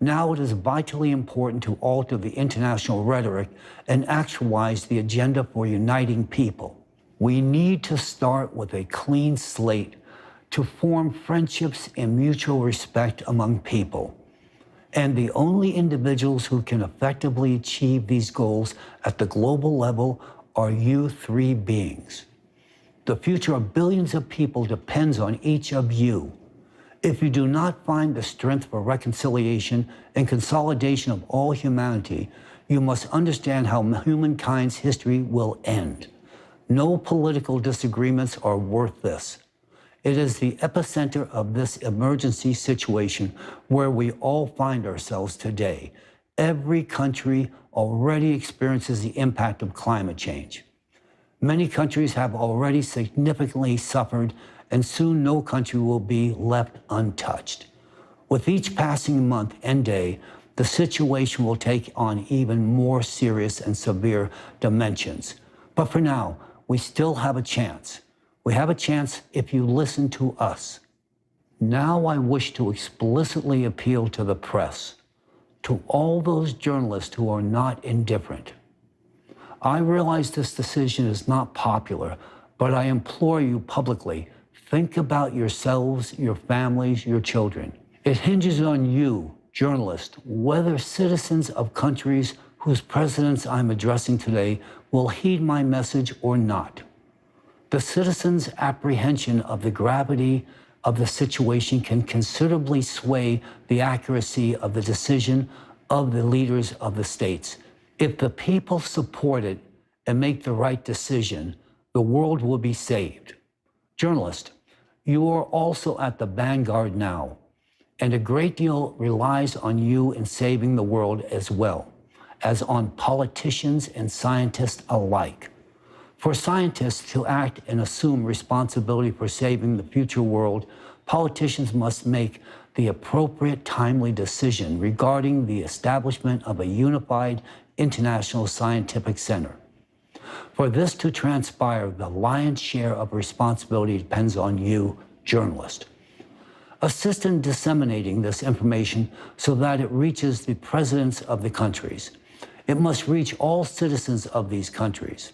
Now it is vitally important to alter the international rhetoric and actualize the agenda for uniting people. We need to start with a clean slate to form friendships and mutual respect among people. And the only individuals who can effectively achieve these goals at the global level are you three beings. The future of billions of people depends on each of you. If you do not find the strength for reconciliation and consolidation of all humanity, you must understand how humankind's history will end. No political disagreements are worth this. It is the epicenter of this emergency situation where we all find ourselves today. Every country already experiences the impact of climate change. Many countries have already significantly suffered, and soon no country will be left untouched. With each passing month and day, the situation will take on even more serious and severe dimensions. But for now, we still have a chance. We have a chance if you listen to us. Now I wish to explicitly appeal to the press, to all those journalists who are not indifferent. I realize this decision is not popular, but I implore you publicly, think about yourselves, your families, your children. It hinges on you, journalists, whether citizens of countries whose presidents I'm addressing today will heed my message or not. The citizens' apprehension of the gravity of the situation can considerably sway the accuracy of the decision of the leaders of the states. If the people support it and make the right decision, the world will be saved. Journalists, you are also at the vanguard now, and a great deal relies on you in saving the world as well as on politicians and scientists alike. For scientists to act and assume responsibility for saving the future world, politicians must make the appropriate timely decision regarding the establishment of a unified International Scientific Center. For this to transpire, the lion's share of responsibility depends on you, journalists. Assist in disseminating this information so that it reaches the presidents of the countries. It must reach all citizens of these countries.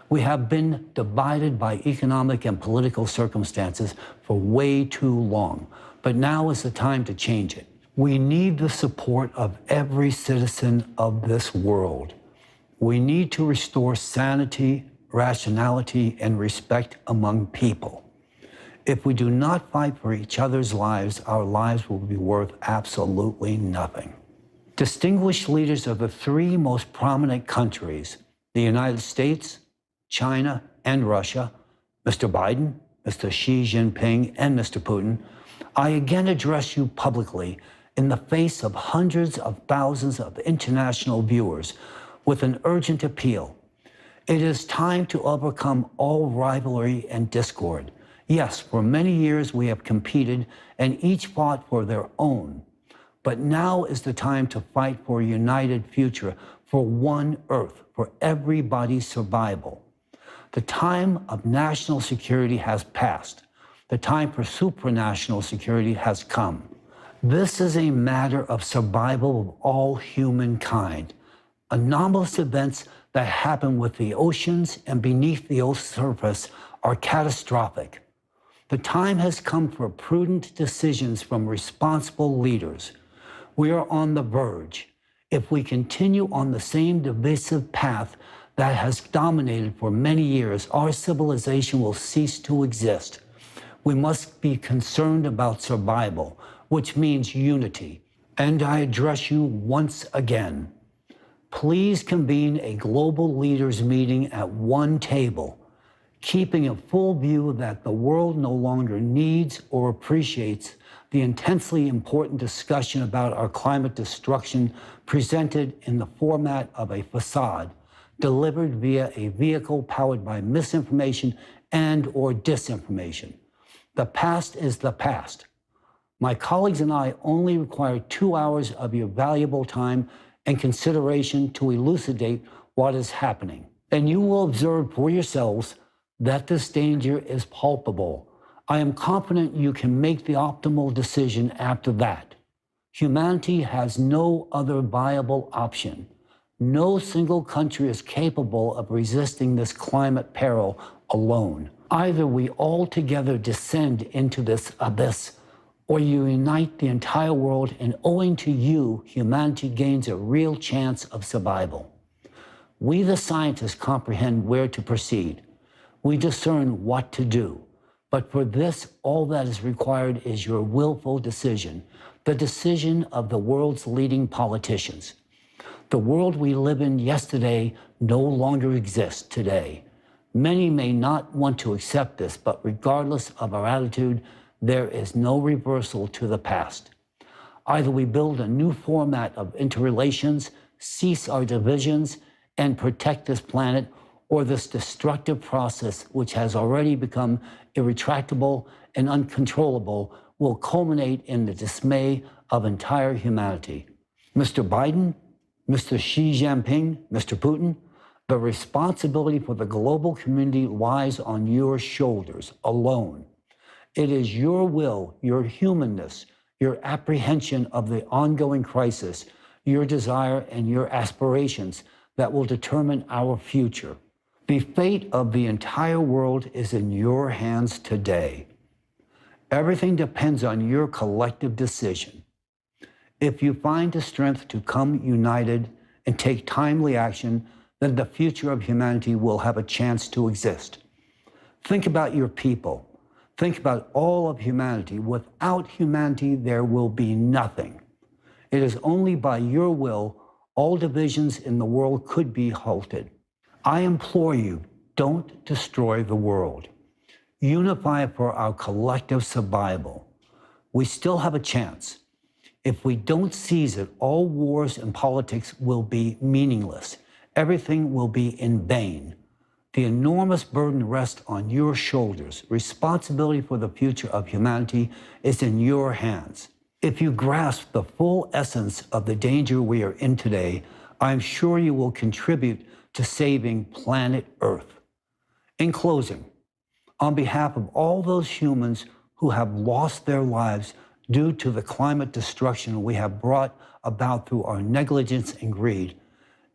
We have been divided by economic and political circumstances for way too long, but now is the time to change it. We need the support of every citizen of this world. We need to restore sanity, rationality, and respect among people. If we do not fight for each other's lives, our lives will be worth absolutely nothing. Distinguished leaders of the three most prominent countries, the United States, China, and Russia, Mr. Biden, Mr. Xi Jinping, and Mr. Putin, I again address you publicly in the face of hundreds of thousands of international viewers with an urgent appeal. It is time to overcome all rivalry and discord. Yes, for many years we have competed and each fought for their own. But now is the time to fight for a united future, for one Earth, for everybody's survival. The time of national security has passed. The time for supranational security has come. This is a matter of survival of all humankind. Anomalous events that happen with the oceans and beneath the Earth's surface are catastrophic. The time has come for prudent decisions from responsible leaders. We are on the verge. If we continue on the same divisive path that has dominated for many years, our civilization will cease to exist. We must be concerned about survival, which means unity. And I address you once again. Please convene a global leaders meeting at one table, keeping a full view that the world no longer needs or appreciates the intensely important discussion about our climate destruction presented in the format of a facade, delivered via a vehicle powered by misinformation and or disinformation. The past is the past. My colleagues and I only require 2 hours of your valuable time and consideration to elucidate what is happening. And you will observe for yourselves that this danger is palpable. I am confident you can make the optimal decision after that. Humanity has no other viable option. No single country is capable of resisting this climate peril alone. Either we all together descend into this abyss, or you unite the entire world, and owing to you, humanity gains a real chance of survival. We, the scientists, comprehend where to proceed. We discern what to do. But for this, all that is required is your willful decision, the decision of the world's leading politicians. The world we live in yesterday no longer exists today. Many may not want to accept this, but regardless of our attitude, there is no reversal to the past. Either we build a new format of interrelations, cease our divisions, and protect this planet, or this destructive process, which has already become irretractable and uncontrollable, will culminate in the dismay of entire humanity. Mr. Biden, Mr. Xi Jinping, Mr. Putin, the responsibility for the global community lies on your shoulders alone. It is your will, your humanness, your apprehension of the ongoing crisis, your desire and your aspirations that will determine our future. The fate of the entire world is in your hands today. Everything depends on your collective decision. If you find the strength to come united and take timely action, then the future of humanity will have a chance to exist. Think about your people. Think about all of humanity. Without humanity, there will be nothing. It is only by your will all divisions in the world could be halted. I implore you, don't destroy the world. Unify for our collective survival. We still have a chance. If we don't seize it, all wars and politics will be meaningless. Everything will be in vain. The enormous burden rests on your shoulders. Responsibility for the future of humanity is in your hands. If you grasp the full essence of the danger we are in today, I am sure you will contribute to saving planet Earth. In closing, on behalf of all those humans who have lost their lives due to the climate destruction we have brought about through our negligence and greed,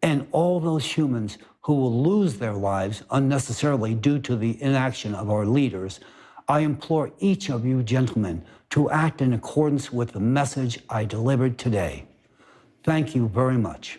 and all those humans who will lose their lives unnecessarily due to the inaction of our leaders, I implore each of you gentlemen to act in accordance with the message I delivered today. Thank you very much.